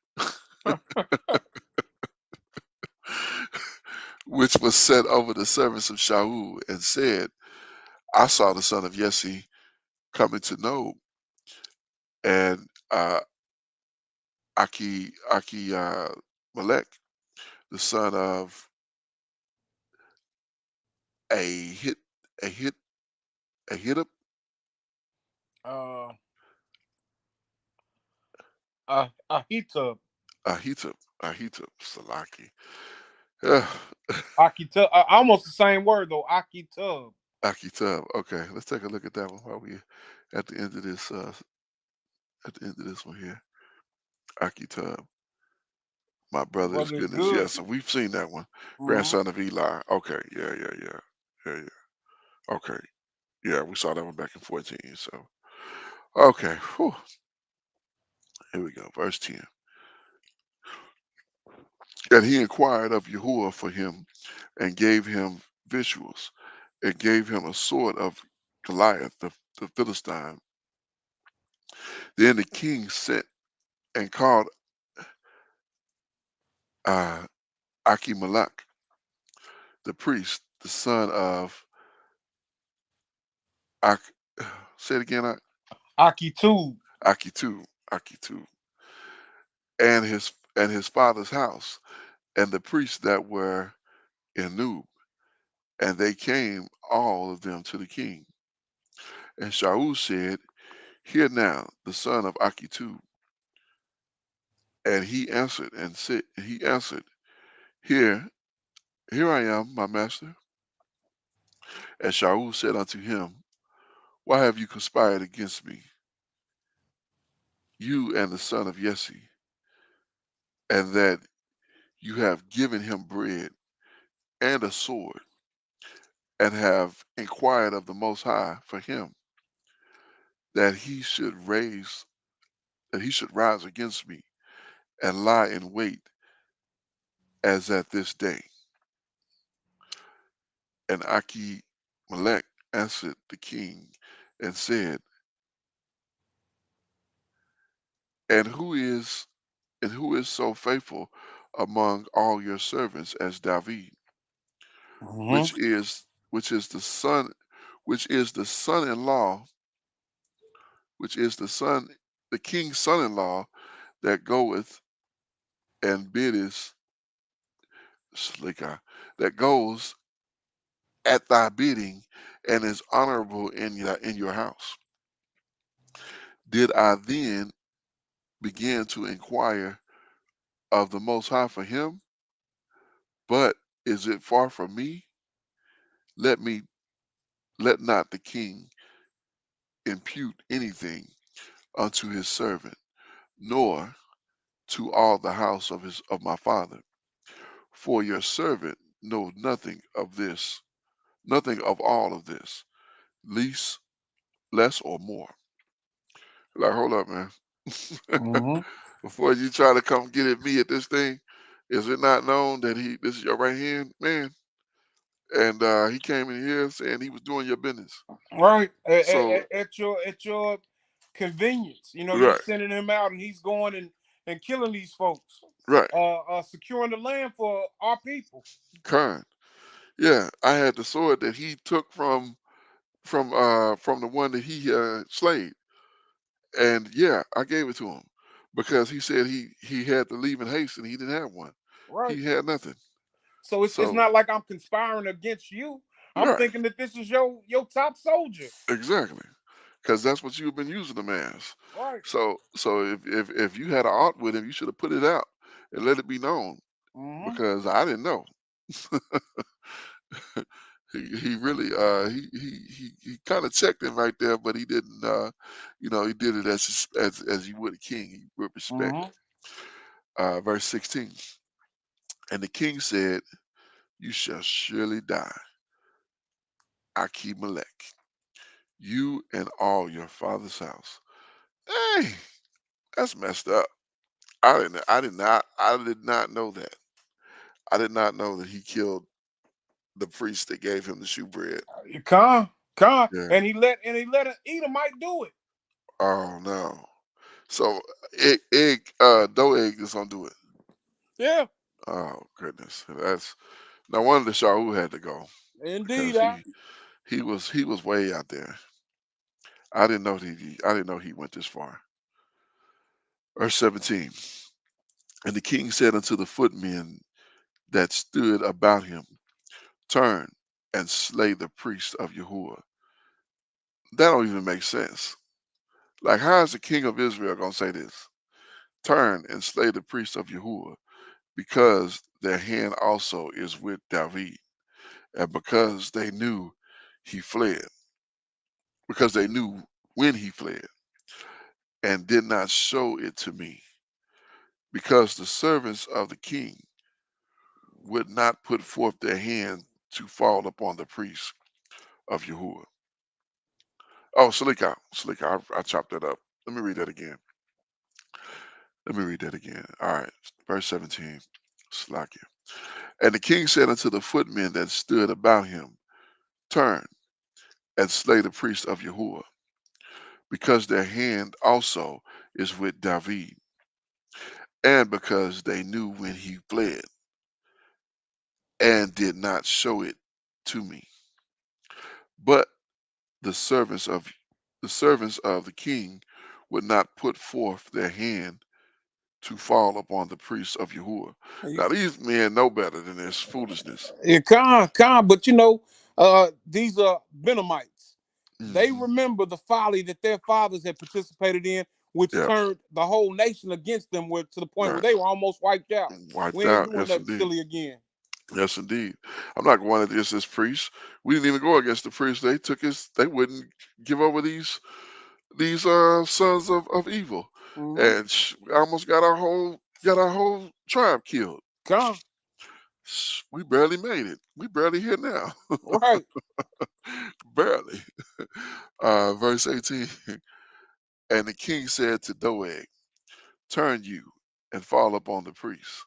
Which was set over the servants of Shaul, and said, I saw the son of Jesse coming to Nob, and Aki Melech, the son of a hit a hit a Hittite, uh, Ahitub, Ahitub Salaki. Yeah. Akitub, almost the same word though, Akitub. Akitub. Okay, let's take a look at that one while we at the end of this at the end of this one here. Akitub, my brother's Brother is goodness. good. Yes, so we've seen that one. Hmm. Grandson of Eli. Okay, yeah. Okay, yeah, we saw that one back in 14. So okay, whew, here we go. Verse 10. And he inquired of Yahuwah for him, and gave him victuals, and gave him a sword of Goliath the Philistine. Then the king sent and called uh, Achimelech, the priest, the son of Ach, say it again, Akitub. Akitu, and his father's house, and the priests that were in Nub, and they came all of them to the king. And Shaul said, Hear now the son of Akitu. And he answered, Here, here I am, my master. And Shaul said unto him, Why have you conspired against me, you and the son of Jesse, and that you have given him bread and a sword, and have inquired of the Most High for him, that he should rise against me, and lie in wait as at this day? And Achimelech answered the king and said, And who is so faithful among all your servants as David, Hmm. which is which is the son which is the son-in-law, which is the king's son-in-law, that goeth and biddest Slikah, that goes at thy bidding, and is honorable in your house. Did I then begin to inquire of the Most High for him? But is it far from me? Let me let not the king impute anything unto his servant, nor to all the house of my father. For your servant knows nothing of all of this, least less or more. Like, hold up, man. Hmm. Before you try to come get at me at this thing, is it not known that this is your right hand man? And he came in here saying he was doing your business. Right. So At your convenience. You know, you right, sending him out and he's going and killing these folks. right, Securing the land for our people. kind. Yeah, I had the sword that he took from the one that he slayed, and yeah, I gave it to him because he said he had to leave in haste and he didn't have one. Right. He had nothing. So it's So not like I'm conspiring against you. I'm right, thinking that this is your top soldier. exactly, because that's what you've been using them as. Right. So if you had an art with him, you should have put it out and let it be known Hmm. because I didn't know. He really he kind of checked him right there, but he didn't. He did it as you would a king. He with respect. Hmm. Verse 16. And the king said, "You shall surely die, Achimelech, you and all your father's house." Hey, that's messed up. I did not know that. I did not know that he killed the priest that gave him the shewbread. Con, Yeah. and he let an Edomite do it. Oh no. So Doeg is gonna do it. Yeah, Oh goodness, that's no wonder Shaul had to go indeed. because he was way out there. I didn't know he went this far. Verse 17. And the king said unto the footmen that stood about him, turn and slay the priest of Yahuwah. That don't even make sense. Like, how is the king of Israel gonna say this? Turn and slay the priest of Yahuwah, because their hand also is with David, and because they knew he fled, because they knew when he fled, and did not show it to me, because the servants of the king would not put forth their hand to fall upon the priests of Yahuwah. Oh, Salika, I chopped that up. Let me read that again. Let me read that again. All right, verse 17. Slakia. And the king said unto the footmen that stood about him, turn and slay the priests of Yahuwah, because their hand also is with David, and because they knew when he fled, and did not show it to me. But the servants of the king would not put forth their hand to fall upon the priests of Yahuwah. Now these men know better than this foolishness. Yeah, but these are Benamites. They Hmm. remember the folly that their fathers had participated in, which Yeah, turned the whole nation against them, to the point where right. they were almost wiped out. Wiped We ain't out. doing Yes, nothing indeed. silly again. Yes, indeed. I'm not going against this priest. We didn't even go against the priest. They took his. They wouldn't give over these sons of evil, Mm-hmm. and we almost got our whole tribe killed. Come, We barely made it. We barely here now. right. Barely. Verse 18. And the king said to Doeg, turn you and fall upon the priests.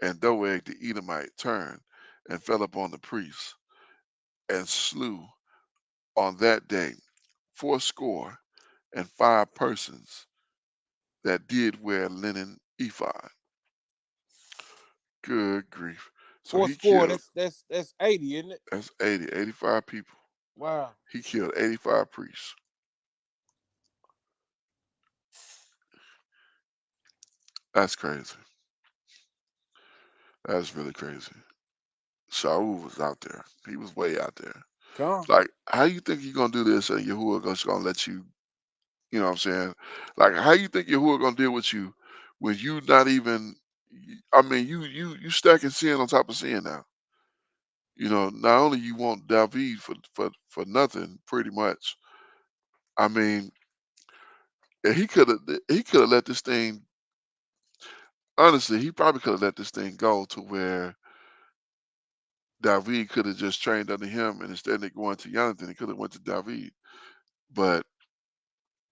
And Doeg the Edomite turned and fell upon the priests, and slew on that day fourscore and five persons that did wear linen ephod. Good grief. So Force he four. killed, That's 80, isn't it? that's 80, 85 people. Wow. He killed 85 priests. That's crazy. That's really crazy. Shaul was out there. He was way out there. Come. Like, how you think you're gonna do this and Yahuwah just gonna let you, you know what I'm saying? Like, how you think Yahuwah gonna deal with you when you not even, I mean, you stacking sin on top of sin now. Not only you want David for nothing, pretty much. I mean, he could have let this thing. Honestly, he probably could have let this thing go to where David could have just trained under him, and instead of going to Jonathan, he could have went to David. But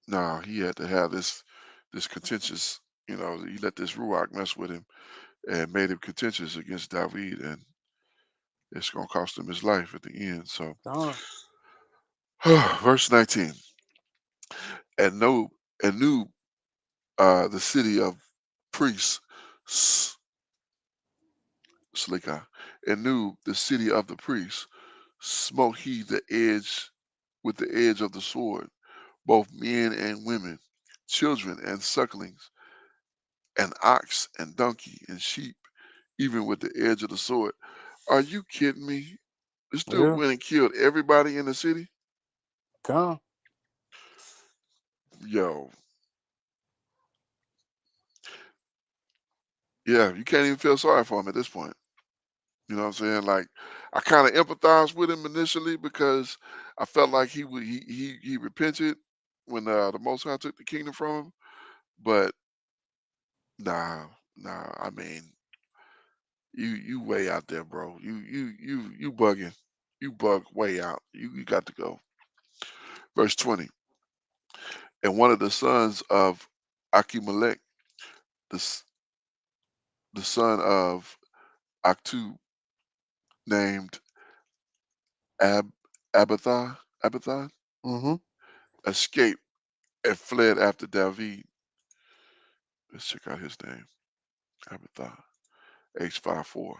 no, he had to have this contentious. He let this ruach mess with him and made him contentious against David, and it's gonna cost him his life at the end. So, Come. verse 19, and no, and knew the city of priests, S- Slikah, and knew the city of the priests, smote he the edge with the edge of the sword, both men and women, children and sucklings, and ox and donkey and sheep, even with the edge of the sword. Are you kidding me? This dude Yeah. went and killed everybody in the city? Come. Yo, yeah, you can't even feel sorry for him at this point. You know what I'm saying? Like, I kind of empathized with him initially because I felt like he repented when the Most High took the kingdom from him. But nah, nah. I mean, you way out there, bro. You bugging. You bug way out. You got to go. Verse 20. And one of the sons of Achimelech, the s- the son of Aktu, named Ab Abathar, Mm-hmm. escaped and fled after David. Let's check out his name. Abithar. H54.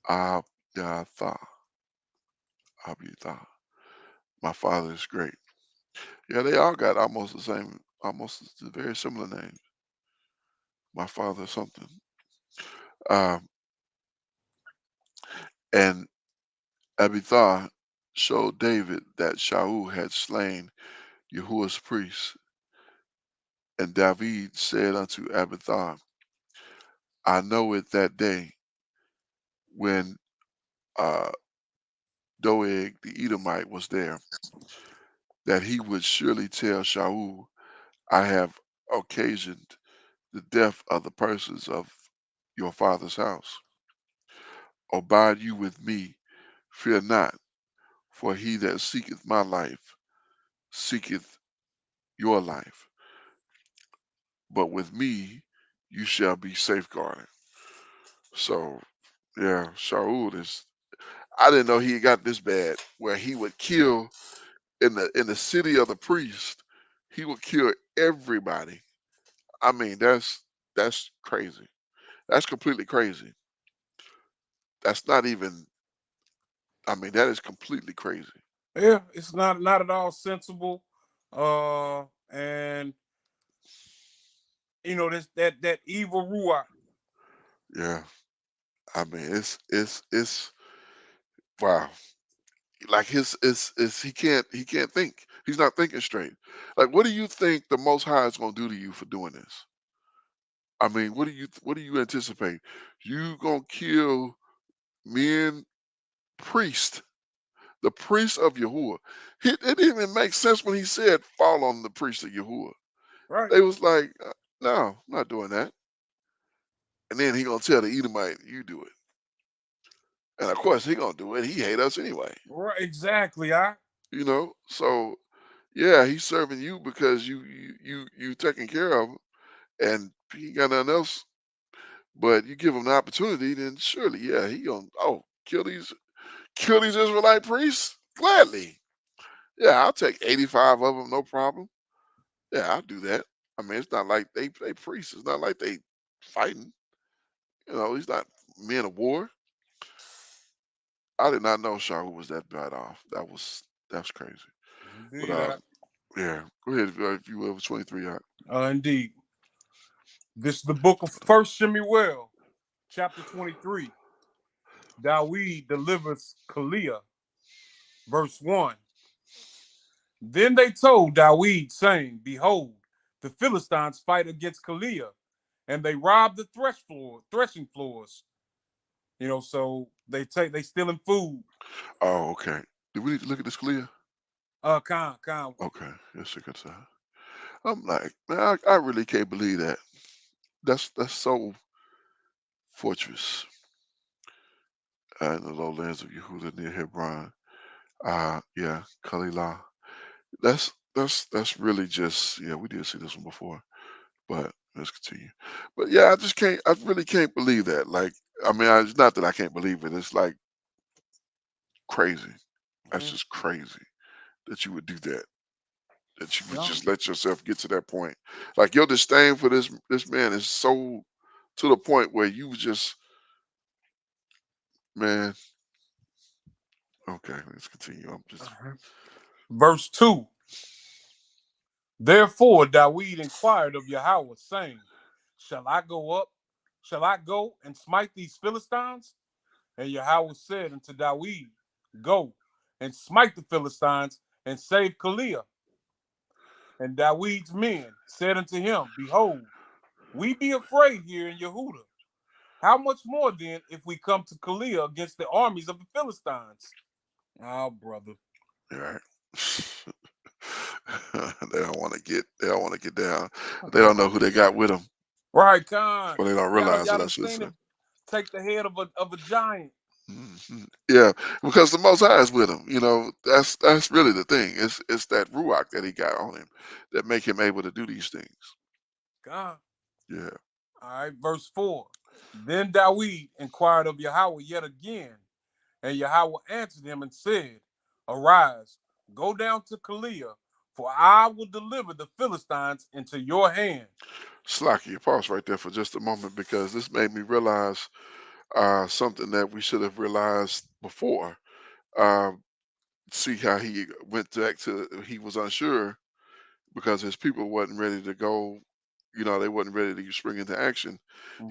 Abiathar. Abithar. My father is great. Yeah, they all got almost the same, almost very similar names. My father something. Um, and Abithar showed David that Shaul had slain Yahuwah's priest. And David said unto Abithar, I know it that day when uh, Doeg the Edomite was there, that he would surely tell Shaul, I have occasioned the death of the persons of your father's house. Abide you with me, fear not, for he that seeketh my life seeketh your life. But with me you shall be safeguarded. So yeah, Shaul is, I didn't know he got this bad where he would kill in the city of the priest, he would kill everybody. I mean, that's crazy. That's completely crazy. That's not even, I mean, that is completely crazy. Yeah, it's not at all sensible. And this that evil ruach. Yeah. I mean, it's wow. Like his he can't think. He's not thinking straight. Like what do you think the most high is gonna do to you for doing this? I mean, what do you anticipate? You gonna kill men priest, the priest of Yahuwah. It didn't even make sense when he said fall on the priest of Yahuwah. Right. They was like, no, I'm not doing that. And then he gonna tell the Edomite, you do it. And of course he gonna do it. He hate us anyway. Right. Exactly. I. So yeah, he's serving you because you taking care of him, and he ain't got nothing else. But you give him the opportunity, then surely, yeah, he gonna kill these Israelite priests gladly. Yeah, I'll take 85 of them, no problem. Yeah, I'll do that. I mean, it's not like they priests. It's not like they fighting. He's not men of war. I did not know Shaul was that bad off. That's crazy. But Indeed. I. yeah, go ahead if you will, 23. Indeed. This is the book of First Shemuel, chapter 23. Dawid delivers Kaliah, verse 1. Then they told Dawid, saying, Behold, the Philistines fight against Kaliah, and they rob the threshing floors. So they stealing food. Oh, okay. Do we need to look at this clear? Con. Okay, yes, good sir. I'm like, man, I really can't believe that. That's so fortress in the lowlands of Yehuda near Hebron. Yeah, Kalilah. That's really just, yeah. We did see this one before, but let's continue. But yeah, I really can't believe that. Like, I mean, it's not that I can't believe it. It's like crazy. That's Mm, just crazy that you would do that. That you would con. just let yourself get to that point. Like your disdain for this man is so to the point where you would just, man. Okay, let's continue. I'm just Verse 2. Therefore Dawid inquired of Yahweh, saying, Shall I go up? Shall I go and smite these Philistines? And Yahweh said unto Dawid, Go and smite the Philistines and save Kaliah. And Dawid's men said unto him, Behold, we be afraid here in Yehuda. How much more then if we come to Kaliah against the armies of the Philistines? Oh, brother. all right. They don't want to get down. They don't know who they got with them, Right, Khan. or they don't Y'all, realize y'all it. I done should seen say. him take the head of a giant. Yeah, because the Most High is with him. That's really the thing. It's that ruach that he got on him that make him able to do these things. Khan. Yeah. All right, verse 4. Then Dawid inquired of Yahweh yet again, and Yahweh answered him and said, Arise, go down to Kaliah, for I will deliver the Philistines into your hand. Slacky, pause right there for just a moment because this made me realize something that we should have realized before. Uh, See how he went back to he was unsure because his people wasn't ready to go. You know, they wasn't ready to spring into action.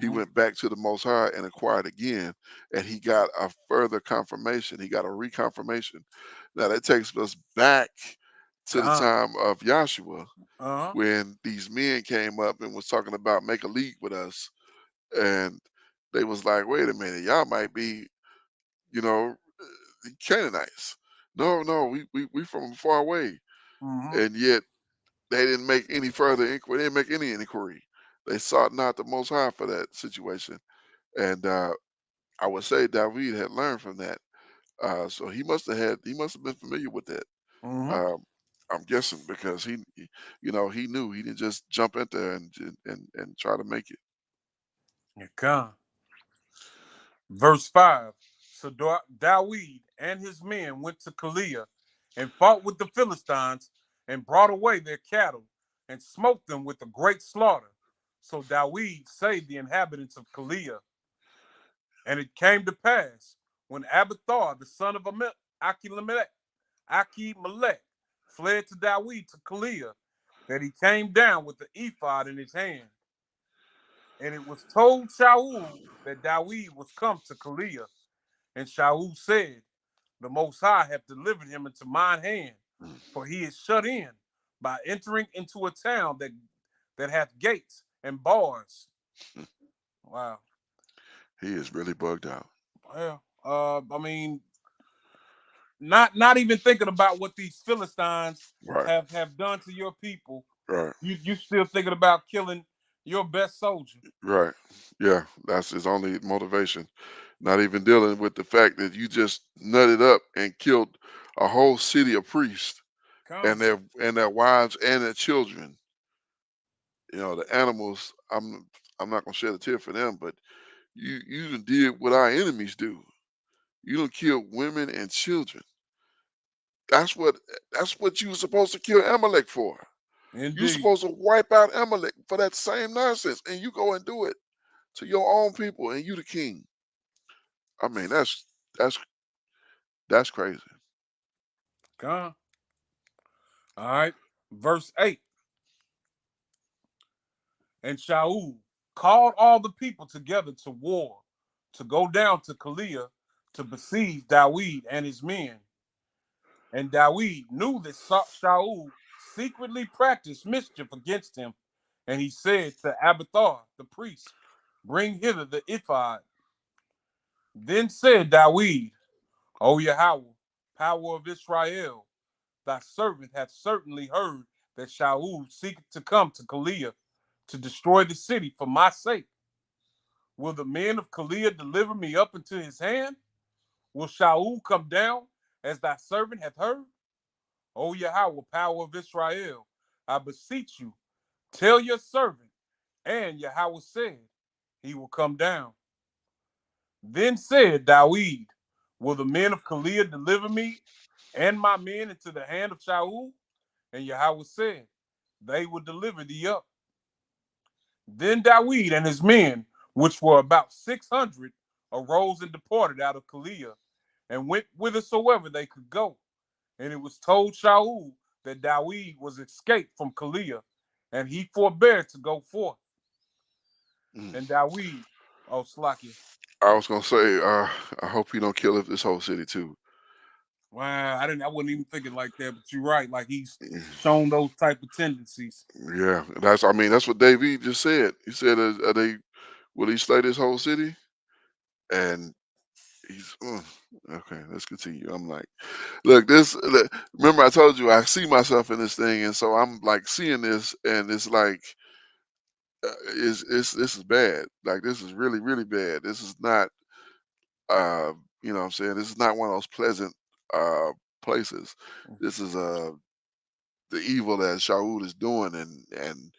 He Mm-hmm. went back to the Most High and inquired again, and he got a further confirmation. He got a reconfirmation. Now that takes us back to the Gone. time of Joshua Uh-huh. when these men came up and was talking about make a league with us, and they was like, wait a minute, y'all might be, you know, Canaanites. No, no, we from far away, Mm-hmm. and yet they didn't make any further inquiry. They didn't make any inquiry. They sought not the Most High for that situation, and I would say David had learned from that. So he must have been familiar with that. Mm-hmm. Um, I'm guessing because you know, he knew he didn't just jump in there and try to make it. Yeah, gone. Verse 5. So Dawid and his men went to Keilah and fought with the Philistines and brought away their cattle and smote them with a great slaughter. So Dawid saved the inhabitants of Keilah. And it came to pass when Abiathar, the son of Achimelech, fled to Dawid to Keilah, that he came down with the ephod in his hand. And it was told Shaul that Dawid was come to Keilah. And Shaul said, the Most High hath delivered him into mine hand, Mm, for he is shut in by entering into a town that hath gates and bars. mm. Wow. He is really bugged out. Well, I mean, not even thinking about what these Philistines Right, have done to your people. right, You still thinking about killing your best soldier. right. Yeah, that's his only motivation. Not even dealing with the fact that you just nutted up and killed a whole city of priests Come. and their wives and their children. You know, the animals. I'm not gonna shed a tear for them, but you done did what our enemies do. You don't kill women and children. That's what that's what you were supposed to kill Amalek for. You Indeed. supposed to wipe out Amalek for that same nonsense, and you go and do it to your own people, and you the king. I mean, that's that's crazy. Come. All right. Verse 8. And Shaul called all the people together to war, to go down to Keilah to besiege Dawid and his men. And Dawid knew that Shaul secretly practiced mischief against him. And he said to Abiathar, the priest, bring hither the ephod. Then said Dawid, O Yahweh, power of Israel, thy servant hath certainly heard that Shaul seeketh to come to Keilah to destroy the city for my sake. Will the men of Keilah deliver me up into his hand? Will Shaul come down as thy servant hath heard? O Yahweh, power of Israel, I beseech you, tell your servant. And Yahweh said, he will come down. Then said Dawid, will the men of Keilah deliver me and my men into the hand of Shaul? And Yahweh said, they will deliver thee up. Then Dawid and his men, which were about 600, arose and departed out of Keilah and went whithersoever they could go. And it was told Shaul that Dawid was escaped from Keilah, and he forbore to go forth. Mm. And Dawid, oh Slakia, I was gonna say, I hope you don't kill this whole city too. wow, I wasn't even thinking like that, but you're right. Like he's shown those type of tendencies. Yeah, that's. I mean, that's what David just said. He said, are they will he slay this whole city?" And he's okay. Let's continue. I'm like, look, remember I told you I see myself in this thing, and so I'm like seeing this, and it's like, is this is bad. Like this is really really bad. This is not. You know what I'm saying? This is not one of those pleasant uh places. This is the evil that Shaul is doing, and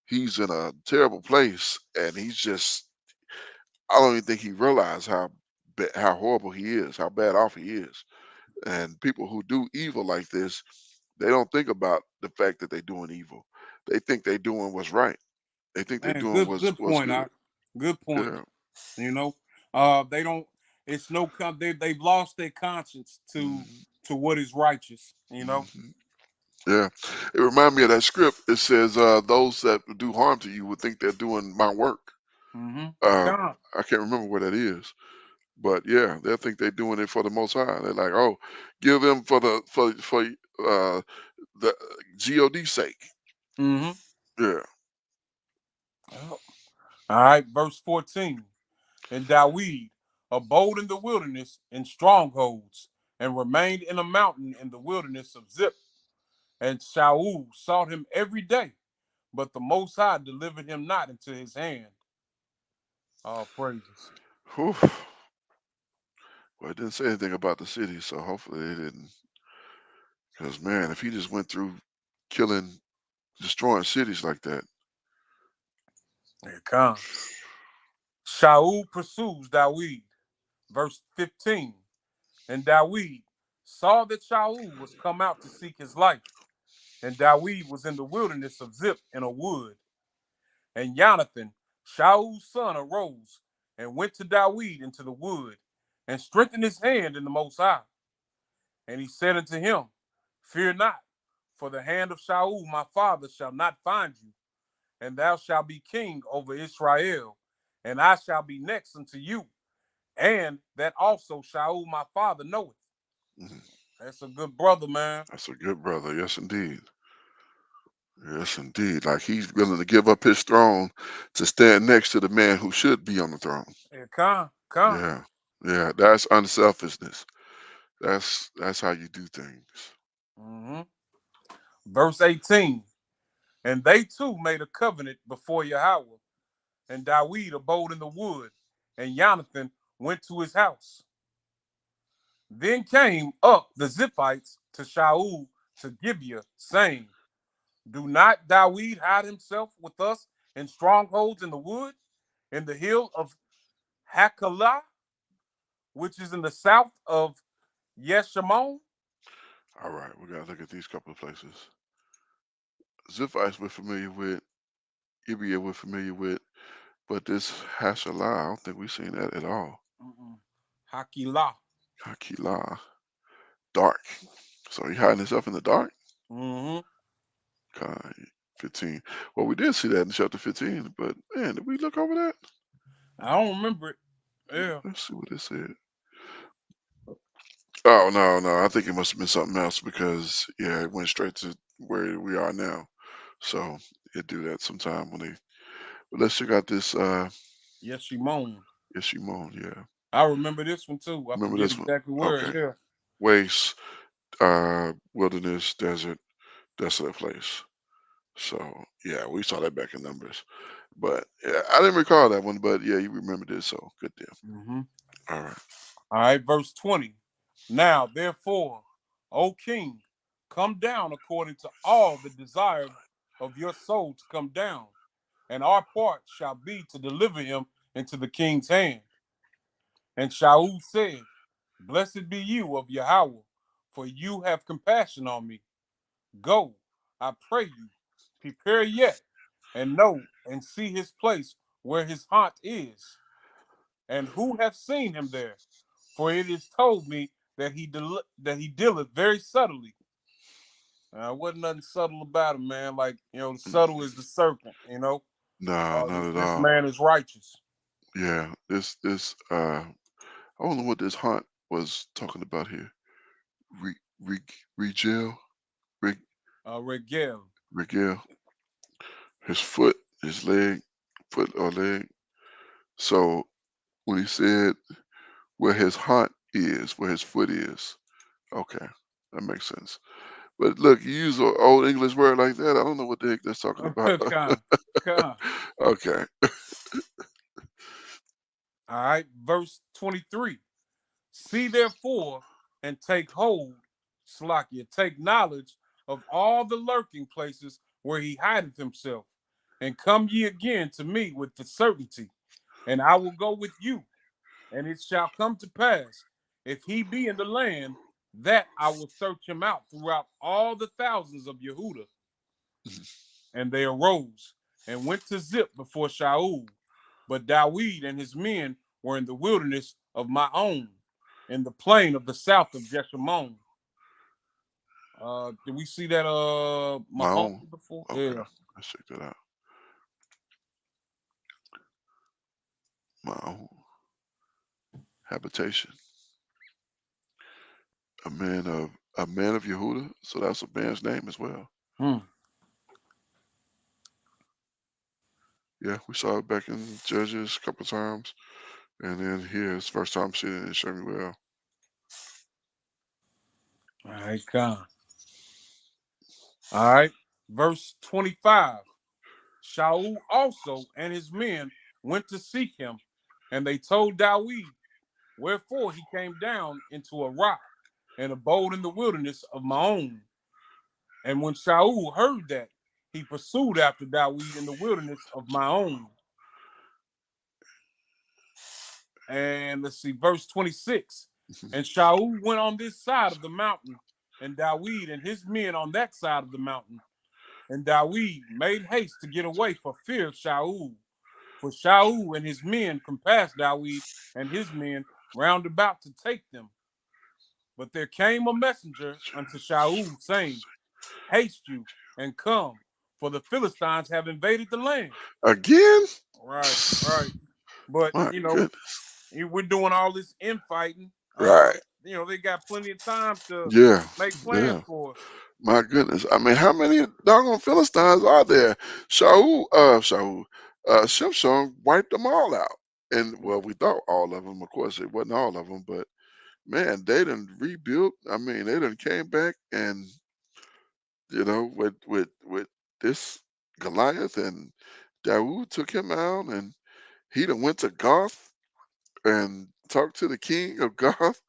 he's in a terrible place, and he's just I don't even think he realized how horrible he is, how bad off he is. And people who do evil like this, they don't think about the fact that they're doing evil. They think they're doing what's right. they think they're Man, doing good what's point. good. Good point. Yeah. You know, they don't. It's no. They've lost their conscience Hmm. to what is righteous. You know. Hmm. Yeah. It reminds me of that script. It says, those that do harm to you would think they're doing my work. Mm-hmm. Uh, Con. I can't remember where that is. But yeah, they'll think they're doing it for the Most High. They're like, oh, give them for the God sake. Mm-hmm. Yeah. All right. Verse 14. And Dawid abode in the wilderness in strongholds, and remained in a mountain in the wilderness of Ziph. And Shaul sought him every day, but the Most High delivered him not into his hand. All praises. Whew. Well, it didn't say anything about the city, so hopefully they didn't. Because man, if he just went through killing, destroying cities like that. Here it comes. Shaul pursues Dawid. Verse 15. And Dawid saw that Shaul was come out to seek his life. And Dawid was in the wilderness of Ziph in a wood. And Jonathan, Shaul's son, arose and went to Dawid into the wood, and strengthened his hand in the Most High. And he said unto him, Fear not, for the hand of Shaul my father shall not find you, and thou shalt be king over Israel, and I shall be next unto you, and that also Shaul my father knoweth. Mhm. That's a good brother, man. That's a good brother. Yes, indeed. Yes, indeed. Like he's willing to give up his throne to stand next to the man who should be on the throne. Yeah, come. Yeah. Yeah. That's unselfishness. That's how you do things. Mm-hmm. Verse 18. And they too made a covenant before Yahweh, and Dawid abode in the wood, and Jonathan went to his house. Then came up the Ziphites to Shaul to Gibeah, saying, Do not Dawid hide himself with us in strongholds in the wood, in the hill of Hakilah, which is in the south of Yeshimon? All right, we gotta look at these couple of places. Ziphites we're familiar with, Gibeah we're familiar with, but this Hashalah, I don't think we've seen that at all. Hakilah. Hakilah, dark. So he hiding himself in the dark? Mm-hmm. God, 15. Well, we did see that in chapter 15, but man, did we look over that? I don't remember it. Yeah. Let's see what it said. Oh no, no, I think it must have been something else because yeah, it went straight to where we are now. So it do that sometime when they. But let's check out this Yeshimon. Ishimon. Yeah, I remember this one too. I remember forget this one? exactly where. Okay, Yeah. waste, wilderness, desert, desolate place. So yeah, we saw that back in Numbers. But yeah, I didn't recall that one, but yeah, you remembered it, so good deal. Mm-hmm. All right. All right, verse 20. Now, therefore, O king, come down according to all the desire of your soul to come down, and our part shall be to deliver him into the king's hand. And Shaul said, Blessed be you of Yahweh, for you have compassion on me. Go, I pray you, prepare yet, and know and see his place where his haunt is, and who have seen him there? For it is told me that that he dealeth very subtly. Wasn't nothing subtle about him, man. Like subtle is the serpent. No, not at This all. man is righteous. Yeah, this I don't know what this haunt was talking about here. Re, re, Regel, Reg, Regel. Regel, his foot, his leg, foot or leg. So when he said where his haunt is, where his foot is, okay, that makes sense. But look, you use an old English word like that. I don't know what the heck that's talking about. Con, con. Okay. All right, verse 23. See therefore and take hold, Slakia, take knowledge of all the lurking places where he hideth himself, and come ye again to me with the certainty, and I will go with you. And it shall come to pass, if he be in the land, that I will search him out throughout all the thousands of Yehuda. And they arose and went to Zip before Shaul. But Dawid and his men were in the wilderness of Maon, in the plain of the south of Jeshimon. Did we see that My Mahon own. before? Okay, Yeah. let's check that out. My own habitation. A man of Yehuda. So that's a man's name as well. Hmm. Yeah, we saw it back in Judges a couple times, and then here it's first time seeing it in Shemuel. All right, come. All right. Verse 25. Shaul also and his men went to seek him, and they told Dawid, wherefore he came down into a rock and abode in the wilderness of Maon. And when Shaul heard that, he pursued after Dawid in the wilderness of Maon. And let's see, verse 26. And Shaul went on this side of the mountain, and Dawid and his men on that side of the mountain. And Dawid made haste to get away for fear of Shaul. For Shaul and his men compassed Dawid and his men round about to take them. But there came a messenger unto Shaul, saying, Haste you and come, for the Philistines have invaded the land. Again? Right, right. But My goodness. we're doing all this infighting. Right. They got plenty of time to Yeah. make plans Yeah. for us. My goodness. I mean, how many doggone Philistines are there? Shimshon wiped them all out. And well, we thought all of them. Of course, it wasn't all of them, but man, they done rebuilt. I mean, they done came back and with this Goliath, and Dawood took him out, and he done went to Goth and talked to the king of Goth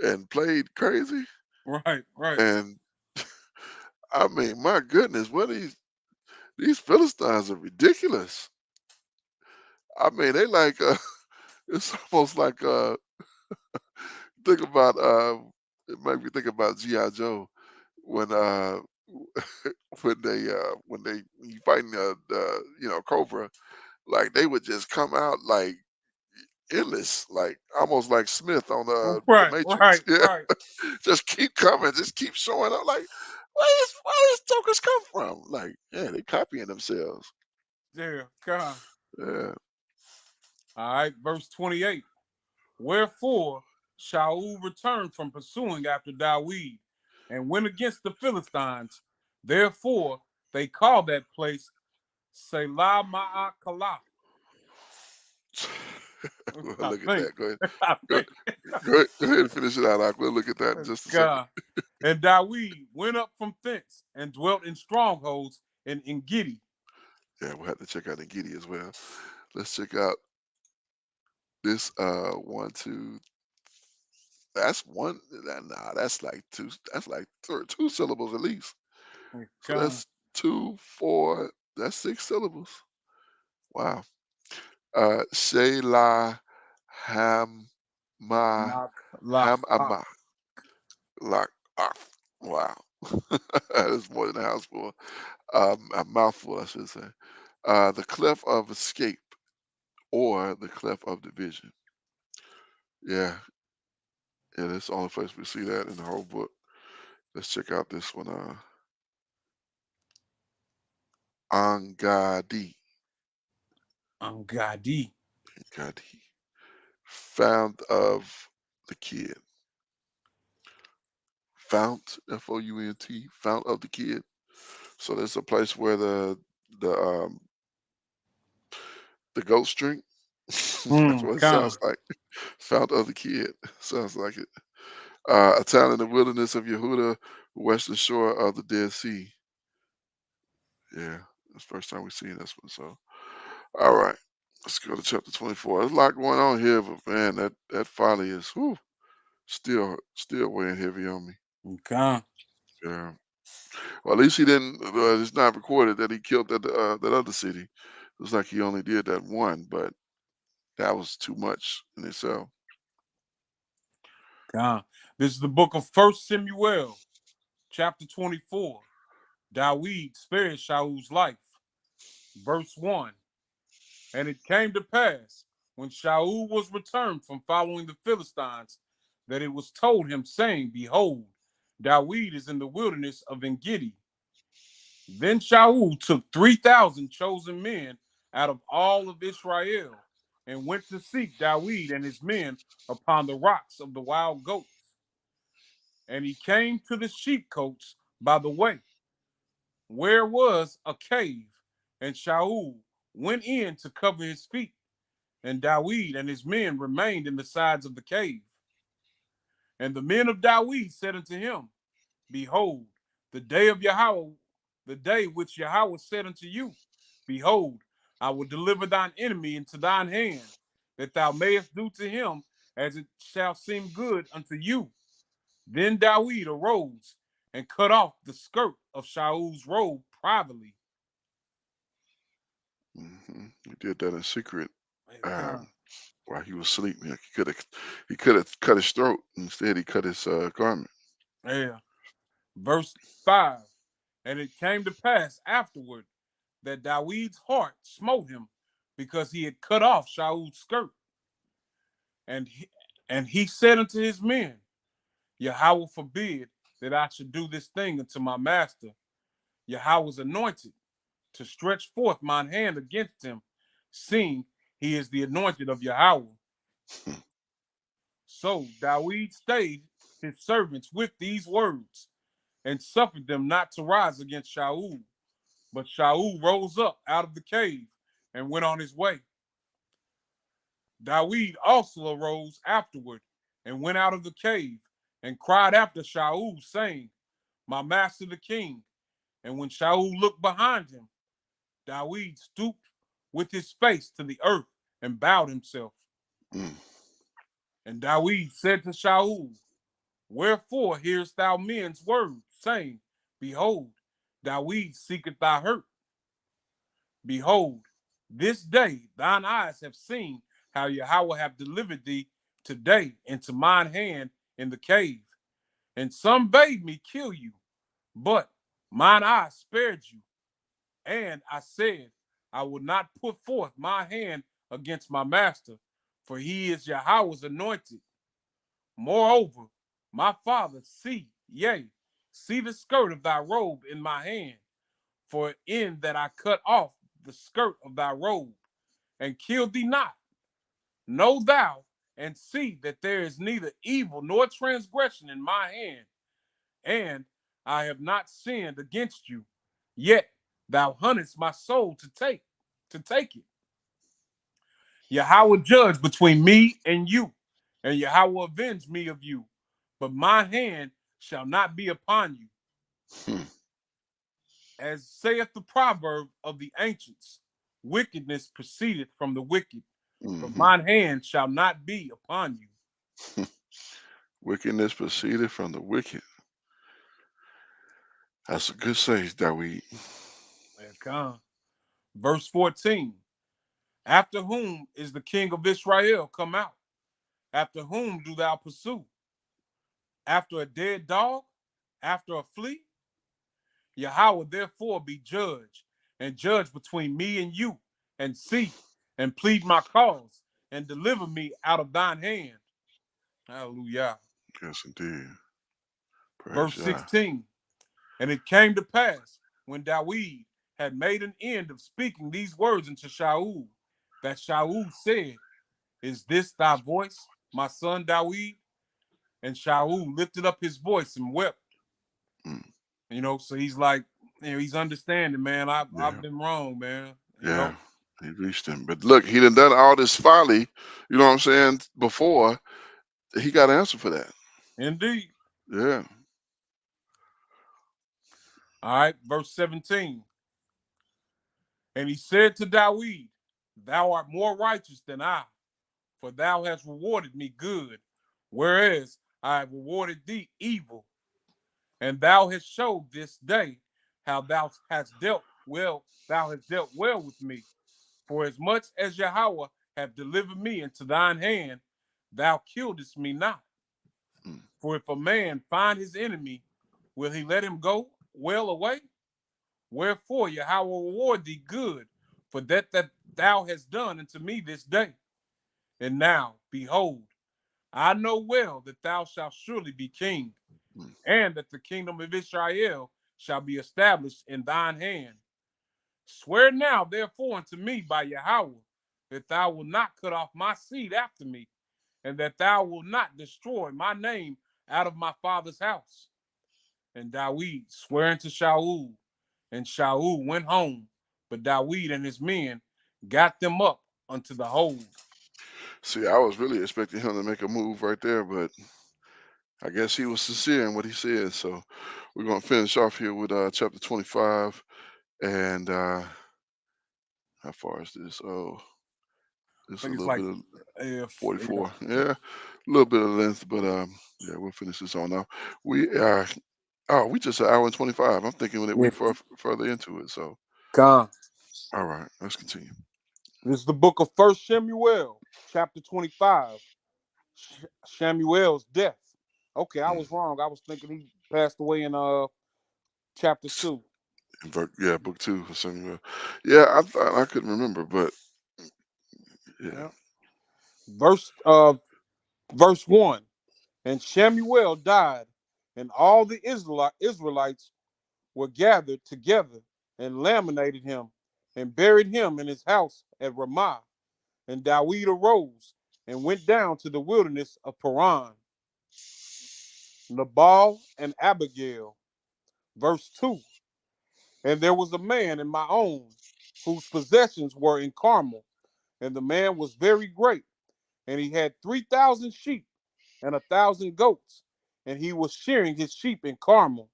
and played crazy. Right, right. And I mean, my goodness, what these Philistines are ridiculous. I mean, they like it's almost like think about it made me think about G.I. Joe when when you fighting the Cobra, like they would just come out like endless, like almost like Smith on the Right, Matrix. right, Yeah, right. just keep coming, just keep showing up. Like where these tokens come from? Like yeah, they copying themselves. Yeah, God. Yeah. All right, verse 28. Wherefore Shaul returned from pursuing after Dawid and went against the Philistines. Therefore they called that place Selah Ma'akalah. Well, I look at think. that. Go ahead. I Go, think. go ahead and finish it out. We'll look at that in just a second. God. And Dawid went up from thence and dwelt in strongholds in Engedi. Yeah, we'll have to check out Ngidi as well. Let's check out this one, two. That's one. Nah, that's like two. That's like two syllables at least. So God. that's two, four. That's six syllables. Wow. Shelah Ham Ma Lach. Ham Ama Lak. Wow. That's more than a houseful. A mouthful, I should say. The cleft of escape or the cleft of division. Yeah, yeah, that's the only place we see that in the whole book. Let's check out this one. Angadi. Angadi. Angadi. Found of the kid. Fount, Fount, fount of the kid. So there's a place where the um the goats drink. That's what it God. sounds like. Fount of the kid. Sounds like it. A town in the wilderness of Yehuda, western shore of the Dead Sea. Yeah, that's the first time we've seen this one. So, all right, let's go to chapter 24. There's a lot going on here, but man, that folly is still weighing heavy on me. God. Yeah. Well, at least he didn't. It's not recorded that he killed that other city. Looks like he only did that one, but that was too much in itself. God. This is the book of First Samuel, chapter 24. Dawid spared Shaul's life. Verse 1. And it came to pass, when Shaul was returned from following the Philistines, that it was told him, saying, Behold, David is in the wilderness of Engedi. Then Shaul took 3,000 chosen men out of all of Israel and went to seek David and his men upon the rocks of the wild goats. And he came to the sheepcotes by the way, where was a cave, and Shaul went in to cover his feet, and David and his men remained in the sides of the cave. And the men of David said unto him, Behold, the day of Yahweh, the day which Yahweh said unto you, Behold, I will deliver thine enemy into thine hand, that thou mayest do to him as it shall seem good unto you. Then David arose and cut off the skirt of Shaul's robe privately. He did that in secret God. while he was asleep. He could have cut his throat. Instead, he cut his garment. Yeah. Verse 5. And it came to pass afterward that David's heart smote him because he had cut off Shaul's skirt. And he said unto his men, Yahweh forbid that I should do this thing unto my master. Yahweh's anointed to stretch forth mine hand against him, seeing he is the anointed of Yahweh. So David stayed his servants with these words, and suffered them not to rise against Shaul. But Shaul rose up out of the cave and went on his way. David also arose afterward and went out of the cave and cried after Shaul, saying, My master the king. And when Shaul looked behind him, David stooped with his face to the earth and bowed himself. And David said to Shaul, Wherefore hearest thou men's words, saying, Behold, David seeketh thy hurt? Behold, this day thine eyes have seen how Yahweh hath delivered thee today into mine hand in the cave. And some bade me kill you, but mine eye spared you. And I said, I will not put forth my hand against my master, for he is Yahweh's anointed. Moreover, my father, see the skirt of thy robe in my hand, for in that I cut off the skirt of thy robe, and killed thee not. Know thou and see that there is neither evil nor transgression in my hand, and I have not sinned against you, yet thou huntest my soul to take it. Yahweh judge between me and you, and Yahweh avenge me of you, but my hand shall not be upon you. As saith the proverb of the ancients, wickedness proceedeth from the wicked, but mine hand shall not be upon you. Wickedness proceeded from the wicked. That's a good say, David. Verse 14. After whom is the king of Israel come out? After whom do thou pursue? After a dead dog? After a flea? Yahweh therefore be judge, and judge between me and you, and see, and plead my cause, and deliver me out of thine hand. Hallelujah. Yes, indeed. Verse 16. And it came to pass, when David had made an end of speaking these words unto Shaul, that Shaul said, Is this thy voice, my son David? And Shaul lifted up his voice and wept. So he's like, he's understanding, man. I've been wrong, man. You know? He reached him. But look, he done all this folly, you know what I'm saying, before. He got an answer for that. Indeed. Yeah. All right, verse 17. And he said to David, Thou art more righteous than I, for thou hast rewarded me good, whereas I have rewarded thee evil. And thou hast showed this day how thou hast dealt well with me. For as much as Yahweh hath delivered me into thine hand, thou killedest me not. For if a man find his enemy, will he let him go well away? Wherefore Yahweh reward thee good, for that thou hast done unto me this day. And now, behold, I know well that thou shalt surely be king, mm. and that the kingdom of Israel shall be established in thine hand. Swear now, therefore, unto me by Yahweh, that thou wilt not cut off my seed after me, and that thou wilt not destroy my name out of my father's house. And Dawid sware unto Shaul, and Shaul went home, but Dawid and his men got them up unto the hold. See, I was really expecting him to make a move right there, but I guess he was sincere in what he said. So we're going to finish off here with chapter 25. And how far is this? Oh, I it's a think it's little like bit of if 44. Yeah, a little bit of length, but yeah, we'll finish this on now. We we just an hour and 25. I'm thinking that yeah, we further into it. So Khan. all right, let's continue. This is the book of First Samuel, chapter 25. Samuel's death. Okay, I Mm. was wrong. I was thinking he passed away in chapter 2. Yeah, book two for Samuel. Yeah, I thought I couldn't remember, but yeah. Yeah. Verse 1. And Samuel died, and all the Israelites were gathered together and laminated him and buried him in his house at Ramah. And Dawid arose and went down to the wilderness of Paran. Nabal and Abigail. Verse 2. And there was a man in my own whose possessions were in Carmel, and the man was very great, and he had 3,000 sheep and 1,000 goats, and he was shearing his sheep in Carmel.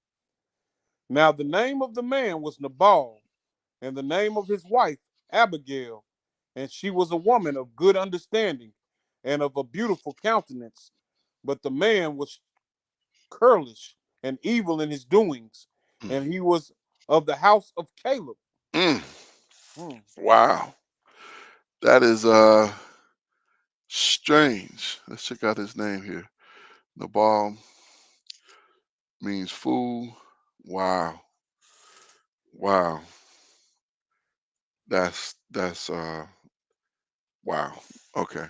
Now the name of the man was Nabal, and the name of his wife Abigail, and she was a woman of good understanding and of a beautiful countenance. But the man was churlish and evil in his doings, Mm. and he was of the house of Caleb. Mm. Hmm. Wow, that is strange. Let's check out his name here. Nabal means fool. Wow, wow. That's wow. Okay,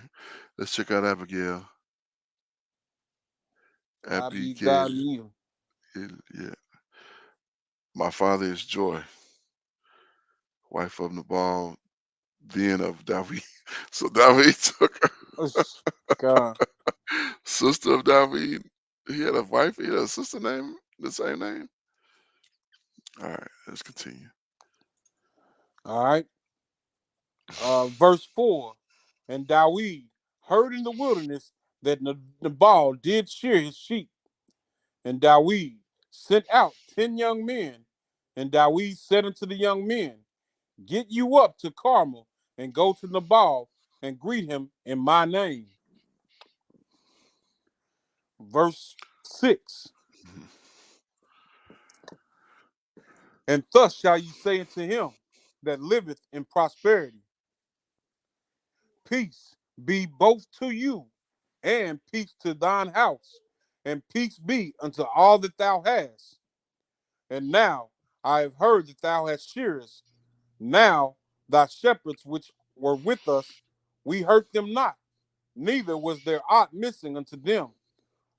let's check out Abigail. Abigail. Abigail. Yeah. My father is Joy, wife of Nabal, then of David. So David took her, God. sister of David. He had a wife. He had a sister name, the same name. All right, let's continue. All right. Verse 4. And Dawid heard in the wilderness that Nabal did shear his sheep. And Dawid sent out 10 young men. And Dawid said unto the young men, get you up to Carmel and go to Nabal and greet him in my name. Verse 6. Mhm. And thus shall ye say unto him that liveth in prosperity, peace be both to you, and peace to thine house, and peace be unto all that thou hast. And now I have heard that thou hast shearers. Now thy shepherds which were with us, we hurt them not, neither was there aught missing unto them,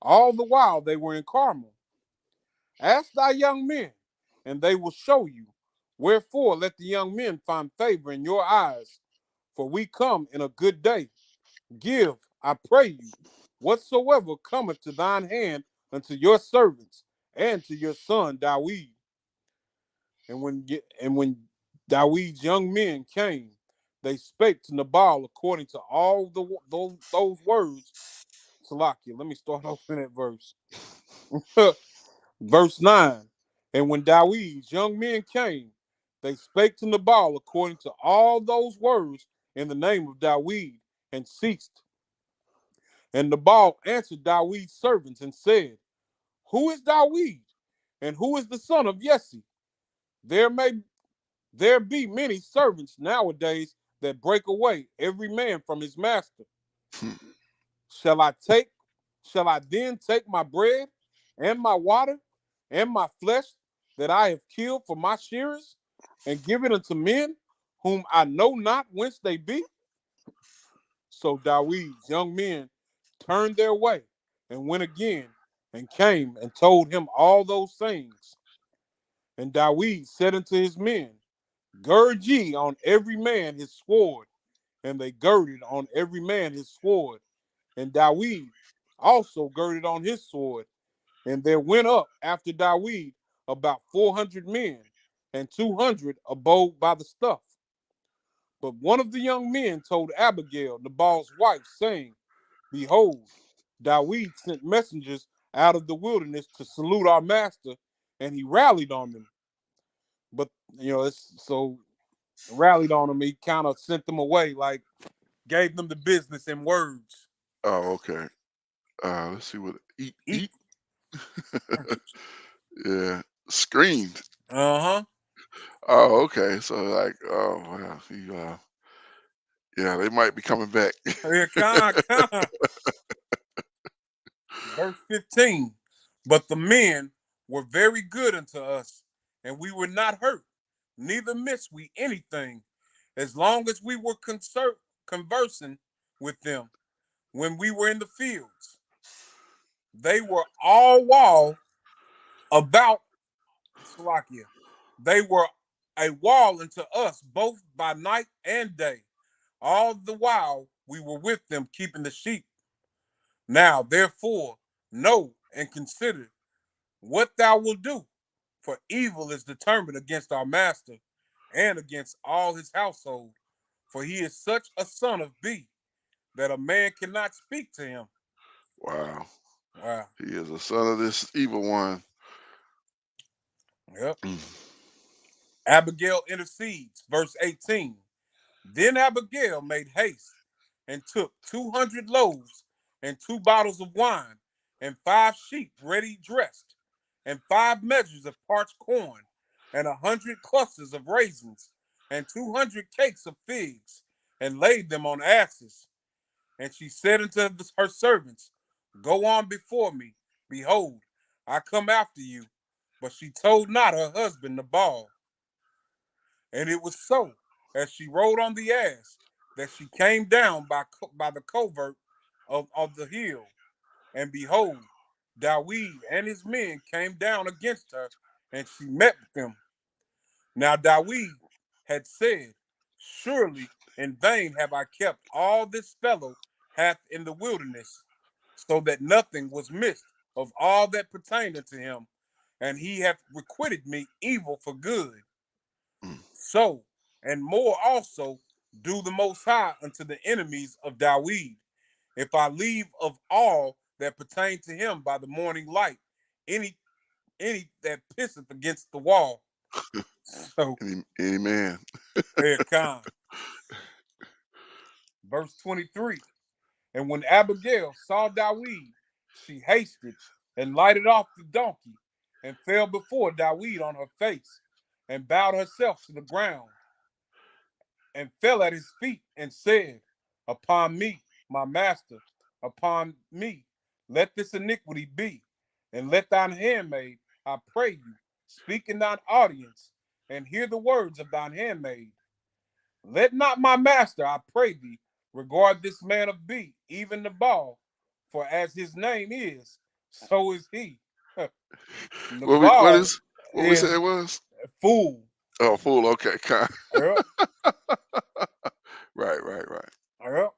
all the while they were in Carmel. Ask thy young men, and they will show you. Wherefore let the young men find favor in your eyes, for we come in a good day. Give, I pray you, whatsoever cometh to thine hand unto your servants and to your son Dawid. And when Dawid's young men came, they spake to Nabal according to all those words. Salakia, let me start off in that verse. Verse 9. And when Dawid's young men came, they spake to Nabal according to all those words in the name of Dawid, and ceased. And Nabal answered Dawid's servants and said, who is Dawid? And who is the son of Jesse? There may there be many servants nowadays that break away every man from his master. Shall I take, shall I then take my bread and my water and my flesh that I have killed for my shearers and give it unto men whom I know not whence they be? So Dawid's young men turned their way and went again and came and told him all those things. And Dawid said unto his men, Gird ye on every man his sword. And they girded on every man his sword. And Dawid also girded on his sword. And there went up after Dawid about 400 men, and 200 abode by the stuff. But one of the young men told Abigail, Nabal's wife, saying, Behold, Dawid sent messengers out of the wilderness to salute our master, and he rallied on them. But it's so rallied on them, he kind of sent them away, like gave them the business in words. Oh, okay. Let's see what eat. Yeah, screamed. Uh-huh. Oh, okay. So like, oh well, yeah, they might be coming back. Yeah, kind. Verse 15. But the men were very good unto us, and we were not hurt, neither missed we anything, as long as we were conversing with them when we were in the fields. They were all wall about Salakia. They were a wall unto us both by night and day. All the while we were with them keeping the sheep. Now, therefore, know and consider what thou wilt do, for evil is determined against our master and against all his household, for he is such a son of B that a man cannot speak to him. Wow, Wow. he is a son of this evil one. Yep. Mm. Abigail intercedes, verse 18. Then Abigail made haste and took 200 loaves and 2 bottles of wine and 5 sheep ready dressed and 5 measures of parched corn and 100 clusters of raisins and 200 cakes of figs and laid them on asses. And she said unto her servants, Go on before me. Behold, I come after you. But she told not her husband Nabal. And it was so, as she rode on the ass, that she came down by the covert of the hill. And behold, Dawid and his men came down against her, and she met them. Now Dawid had said, Surely in vain have I kept all this fellow hath in the wilderness, so that nothing was missed of all that pertained unto him, and he hath requited me evil for good. Mm. So, and more also, do the Most High unto the enemies of Dawid, if I leave of all that pertain to him by the morning light, any that pisseth against the wall. So, Amen. Khan, verse 23. And when Abigail saw Dawid, she hasted and lighted off the donkey and fell before Dawid on her face and bowed herself to the ground and fell at his feet and said, Upon me, my master, upon me, let this iniquity be, and let thine handmaid, I pray you, speak in thine audience, and hear the words of thine handmaid. Let not my master, I pray thee, regard this man of B, even Nabal, for as his name is, so is he. What Nabal is what we said is it was? a fool. Oh, fool. Okay, Yep, right. yep.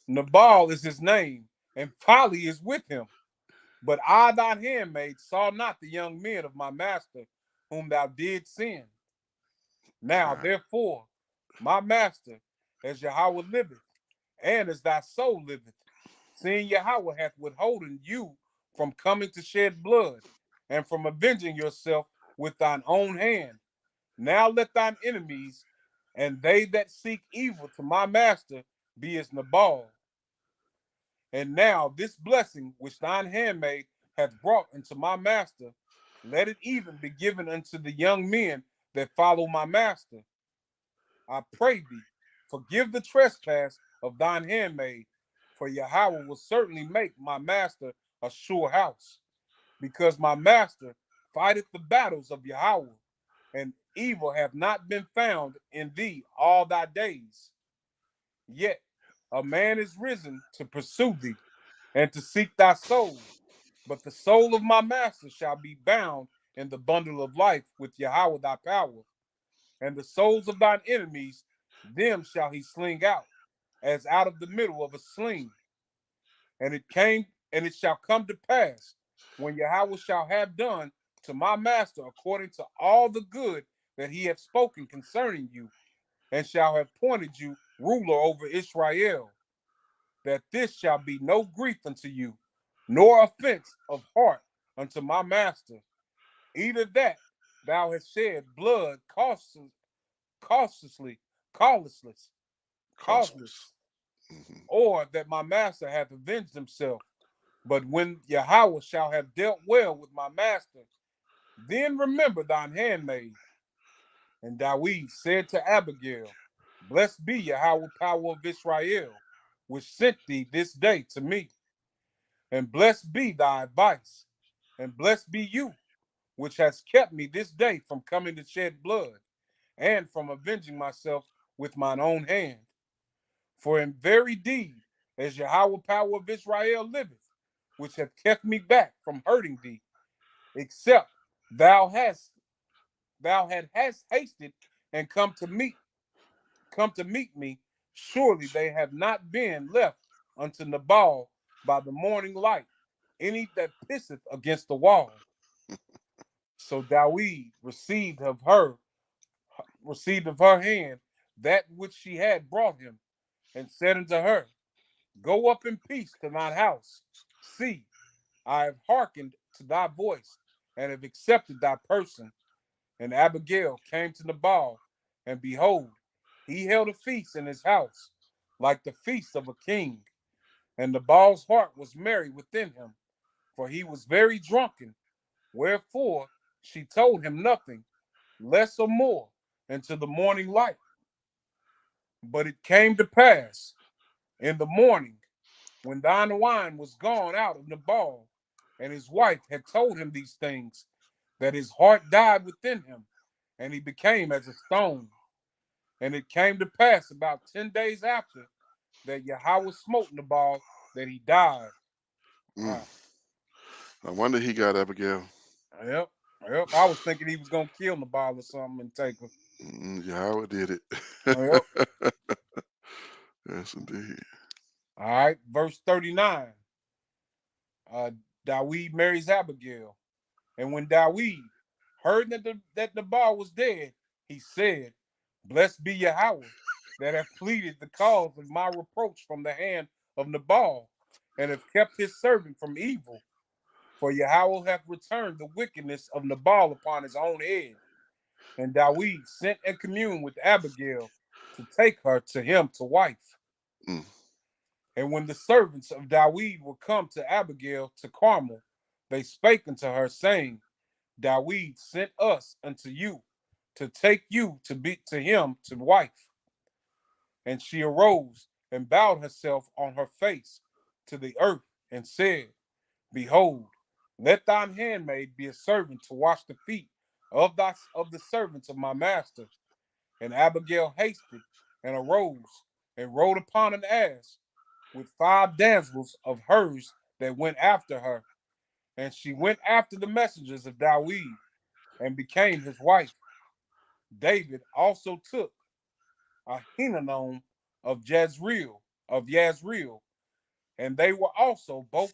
Nabal is his name, and folly is with him. But I, thine handmaid, saw not the young men of my master, whom thou did send. Now, Right. therefore, my master, as Yahweh liveth, and as thy soul liveth, seeing Yahweh hath withholden you from coming to shed blood, and from avenging yourself with thine own hand. Now let thine enemies and they that seek evil to my master be as Nabal. And now this blessing which thine handmaid hath brought unto my master, let it even be given unto the young men that follow my master. I pray thee, forgive the trespass of thine handmaid, for Yahweh will certainly make my master a sure house, because my master fighteth the battles of Yahweh, and evil have not been found in thee all thy days. Yet a man is risen to pursue thee and to seek thy soul. But the soul of my master shall be bound in the bundle of life with Yahweh thy power. And the souls of thine enemies, them shall he sling out, as out of the middle of a sling. And it shall come to pass, when Yahweh shall have done to my master according to all the good that he hath spoken concerning you, and shall have appointed you ruler over Israel, that this shall be no grief unto you, nor offense of heart unto my master, either that thou hast shed blood cautiously, causeless, Cosmos. causeless, Hmm. or that my master hath avenged himself. But when Yahweh shall have dealt well with my master, then remember thine handmaid. And Dawid said to Abigail, Blessed be Yahweh, power of Israel, which sent thee this day to me. And blessed be thy advice, and blessed be you, which has kept me this day from coming to shed blood, and from avenging myself with mine own hand. For in very deed, as Yahweh, power of Israel, liveth, which hath kept me back from hurting thee, except thou hast hasted and come to meet me, surely they have not been left unto Nabal by the morning light, any that pisseth against the wall. So Dawid received of her hand that which she had brought him, and said unto her, Go up in peace to thine house. See, I have hearkened to thy voice, and have accepted thy person. And Abigail came to Nabal, and behold, he held a feast in his house, like the feast of a king. And Nabal's heart was merry within him, for he was very drunken. Wherefore she told him nothing, less or more, until the morning light. But it came to pass in the morning, when thine wine was gone out of Nabal, and his wife had told him these things, that his heart died within him, and he became as a stone. And it came to pass about 10 days after that Yahweh smote Nabal, that he died. Mm. Ah, I wonder he got Abigail. yep, yep. I was thinking he was gonna kill Nabal or something and take her. Yahweh did it. Yep. Yes, indeed. All right, verse 39. Uh, Dawid marries Abigail. And when Dawid heard that Nabal was dead, he said, Blessed be Yahweh, that have pleaded the cause of my reproach from the hand of Nabal, and have kept his servant from evil. For Yahweh hath returned the wickedness of Nabal upon his own head. And Dawid sent and communed with Abigail to take her to him to wife. Mm. And when the servants of Dawid were come to Abigail to Carmel, they spake unto her, saying, Dawid sent us unto you to take you to be to him to wife. And she arose and bowed herself on her face to the earth and said, Behold, let thine handmaid be a servant to wash the feet of the servants of my master. And Abigail hasted and arose and rode upon an ass with 5 damsels of hers that went after her. And she went after the messengers of Dawid and became his wife. David also took Ahinoam of Yazreel, and they were also both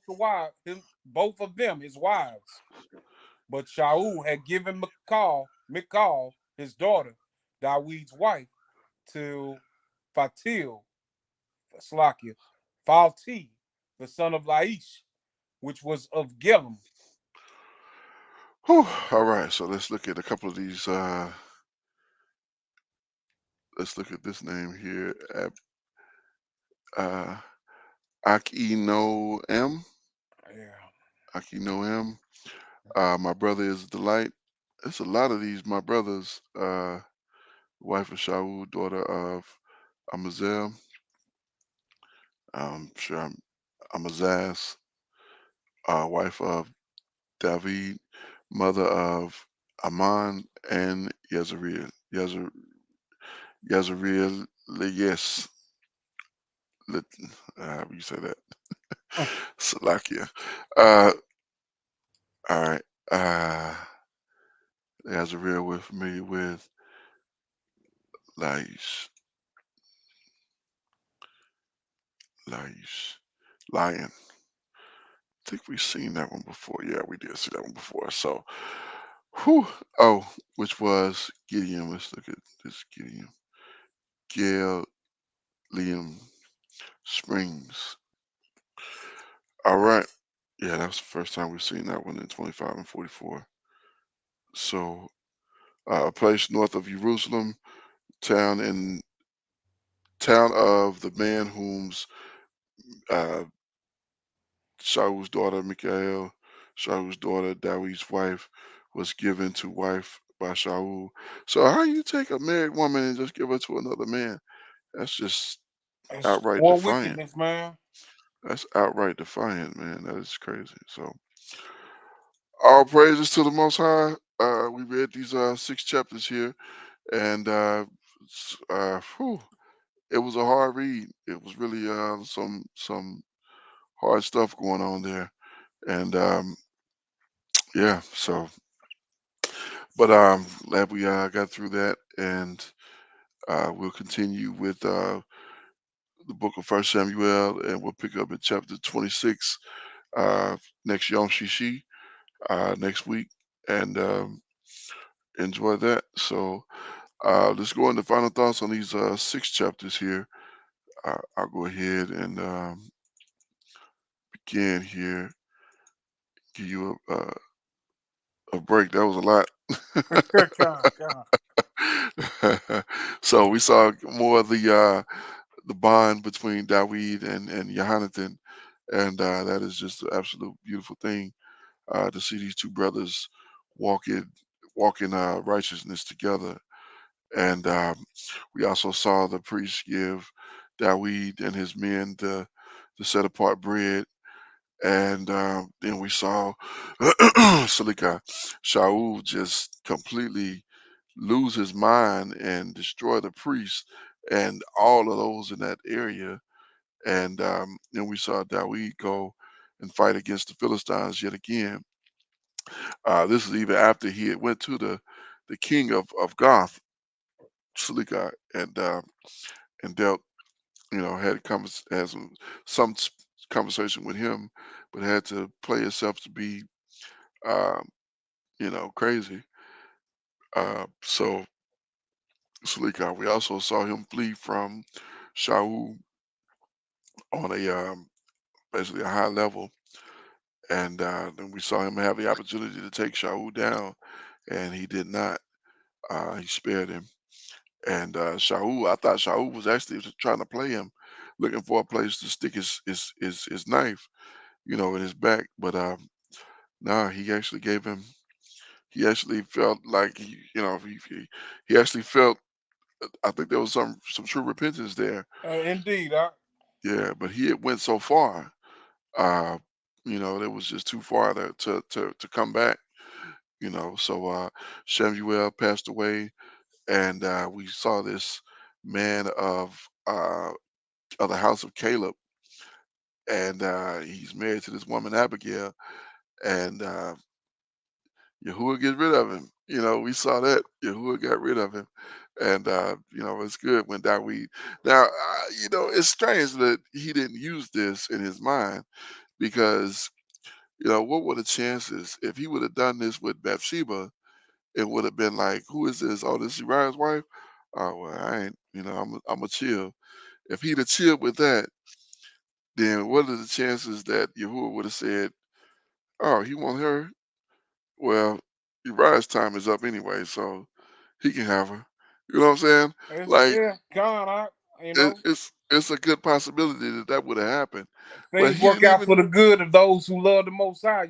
of them his wives. But Shaul had given Michal, his daughter, David's wife, to Fatil, Slakia, Falti, the son of Laish, which was of Gelim. Whew. All right, so let's look at a couple of these. Let's look at this name here. Uh, Akinoam. Yeah. Akinoam. My brother is Delight. There's a lot of these. My brother's wife of Shaul, daughter of Amazel. I'm sure Amazaz, wife of David, mother of Aman and Yezreel. Yezreel, yes, how you say that? Salakia. Uh, all right. Yezreel, we're familiar with Laish, Laish, Lion. I think we've seen that one before. Yeah, we did see that one before. So, whew. Oh, which was Gideon. Let's look at this Gideon. Gail, Liam, Springs. All right. Yeah, that's the first time we've seen that one in 25 and 44. So, a place north of Jerusalem, town in town of the man whom's uh, Shaul's daughter Michael, Shaul's daughter David's wife, was given to wife by Shaul. So how you take a married woman and just give her to another man? That's just It's outright war defiant. wickedness, man. That's outright defiant, man. That is crazy. So all praises to the Most High. We read these 6 chapters here, and whew, it was a hard read. It was really some hard stuff going on there, and yeah. So, but glad we got through that, and we'll continue with the book of First Samuel, and we'll pick up at chapter 26 uh, next Yom Shishi next week, and enjoy that. So. Let's go into final thoughts on these 6 chapters here. I'll go ahead and begin here. Give you a break. That was a lot. God. So we saw more of the bond between Dawid and Yohanathan, and that is just an absolute beautiful thing to see these two brothers walking walking righteousness together. And we also saw the priest give Dawid and his men the set apart bread. And then we saw Salika Shaul just completely lose his mind and destroy the priest and all of those in that area. And then we saw Dawid go and fight against the Philistines yet again. This is even after he had went to the king of Goth, Salika, and dealt, had some conversation with him, but had to play himself to be, um, crazy. So Suleika, we also saw him flee from Shaul on a basically a high level, and then we saw him have the opportunity to take Shaul down, and he did not. He spared him. And Shaul, I thought Shaul was actually just trying to play him, looking for a place to stick his knife, in his back. But no, he actually gave him. He actually felt like he actually felt. I think there was some true repentance there. Indeed, Yeah, but he had went so far. Uh, it was just too far to come back. So Shemuel passed away, and we saw this man of the house of Caleb, and he's married to this woman Abigail, and Yahuwah gets rid of him. We saw that Yahuwah got rid of him, and it's good when Dawid. Now, it's strange that he didn't use this in his mind because what were the chances if he would have done this with Bathsheba? It would have been like, who is this? Oh, this is Uriah's wife. Oh well, I ain't. I'm a chill. If he'd have chilled with that, then what are the chances that Yahuwah would have said, "Oh, he want her? Well, Uriah's time is up anyway, so he can have her." You know what I'm saying? Like yeah, God, it's a good possibility that that would have happened, but things he work didn't out even for the good of those who love the Most High.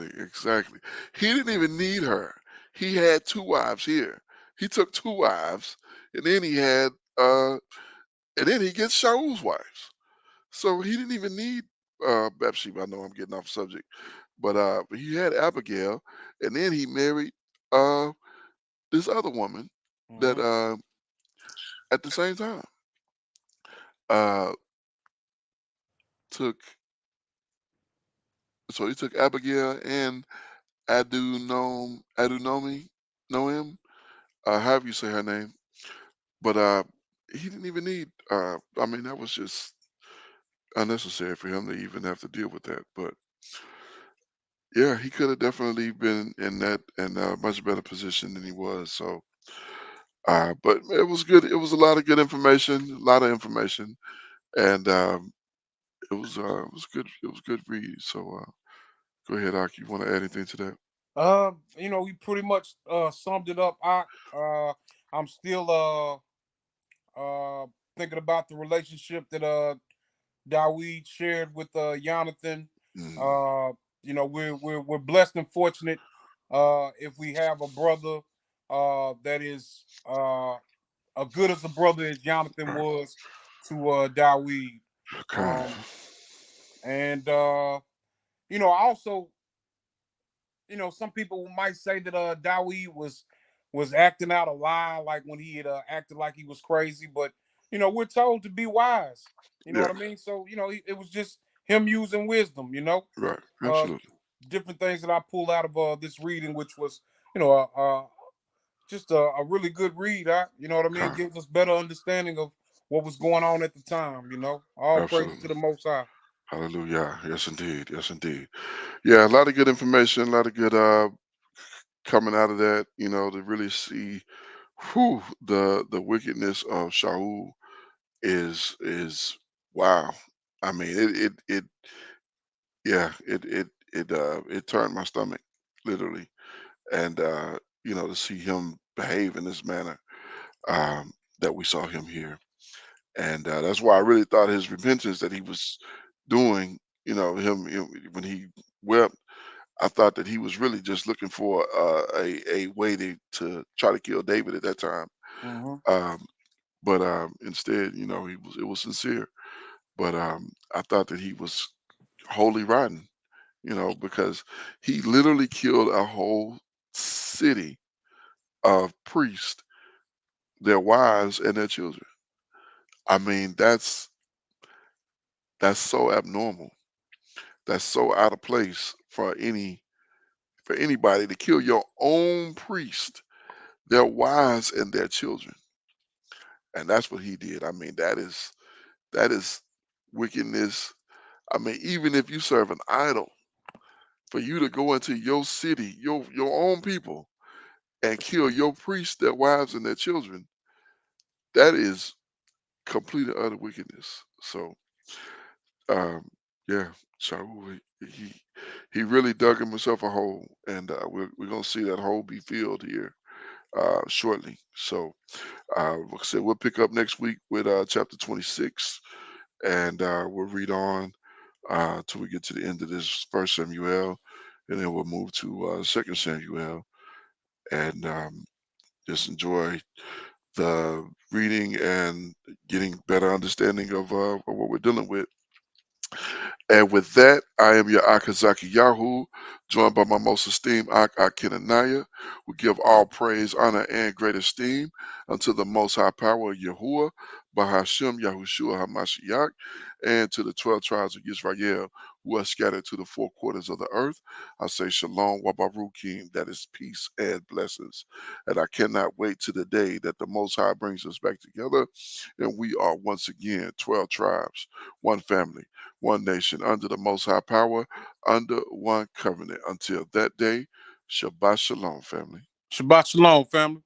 exactly. He didn't even need her. He had 2 wives here. He took 2 wives, and then he had and then he gets Shaul's wives. So he didn't even need Bathsheba. I know I'm getting off subject, but he had Abigail, and then he married. uh, this other woman that Hmm. at the same time uh, took so he took Abigail and Adunomi Noam, however you say her name, but he didn't even need. I mean, that was just unnecessary for him to even have to deal with that. But yeah, he could have definitely been in a much better position than he was. So, but it was good. It was a lot of good information, a lot of information, and it was good. It was good read. So go ahead, Aki. You want to add anything to that? We pretty much summed it up. I'm still thinking about the relationship that Dawid shared with Jonathan. Mm, Uh, we're blessed and fortunate if we have a brother that is as good as a brother as Jonathan right. was to Dawid. Okay. Um, and also, some people might say that Dawid was acting out a lie, like when he had acted like he was crazy. But we're told to be wise. You know Yeah. what I mean? So it was just him using wisdom. Right. Uh, Absolutely. Different things that I pulled out of this reading, which was you know just a really good read. You know what I mean? Okay. Gives us better understanding of what was going on at the time. All praises to Absolutely. the Most High. Hallelujah. Yes, indeed. Yes, indeed. Yeah, a lot of good information, a lot of good coming out of that. To really see who the wickedness of Shaul is wow. I mean, it yeah, it turned my stomach literally, and to see him behave in this manner that we saw him here, and that's why I really thought his repentance that he was doing, when he wept, I thought that he was really just looking for a way to try to kill David at that time. Hmm. Um, but instead, it was sincere. But I thought that he was wholly rotten, because he literally killed a whole city of priests, their wives, and their children. I mean, that's so abnormal. That's so out of place for anybody to kill your own priest, their wives, and their children. And that's what he did. I mean, that is wickedness. I mean, even if you serve an idol, for you to go into your city, your own people, and kill your priests, their wives, and their children, that is complete and utter wickedness. So, um, yeah, Shaul, he really dug himself a hole, and we're gonna see that hole be filled here shortly. So, like I said, we'll pick up next week with chapter 26, and we'll read on till we get to the end of this first Samuel, and then we'll move to second Samuel, and just enjoy the reading and getting better understanding of what we're dealing with. And with that, I am your Akazaki Yahoo, joined by my most esteemed Akinanaya. We give all praise, honor, and great esteem unto the Most High Power of Yahuwah, Bahashim Yahushua HaMashiach, and to the 12 tribes of Israel who are scattered to the four quarters of the earth. I say Shalom Wabarukim, that is peace and blessings. And I cannot wait to the day that the Most High brings us back together, and we are once again 12 tribes, one family, one nation, under the Most High power, under one covenant. Until that day, Shabbat Shalom, family. Shabbat shalom, family.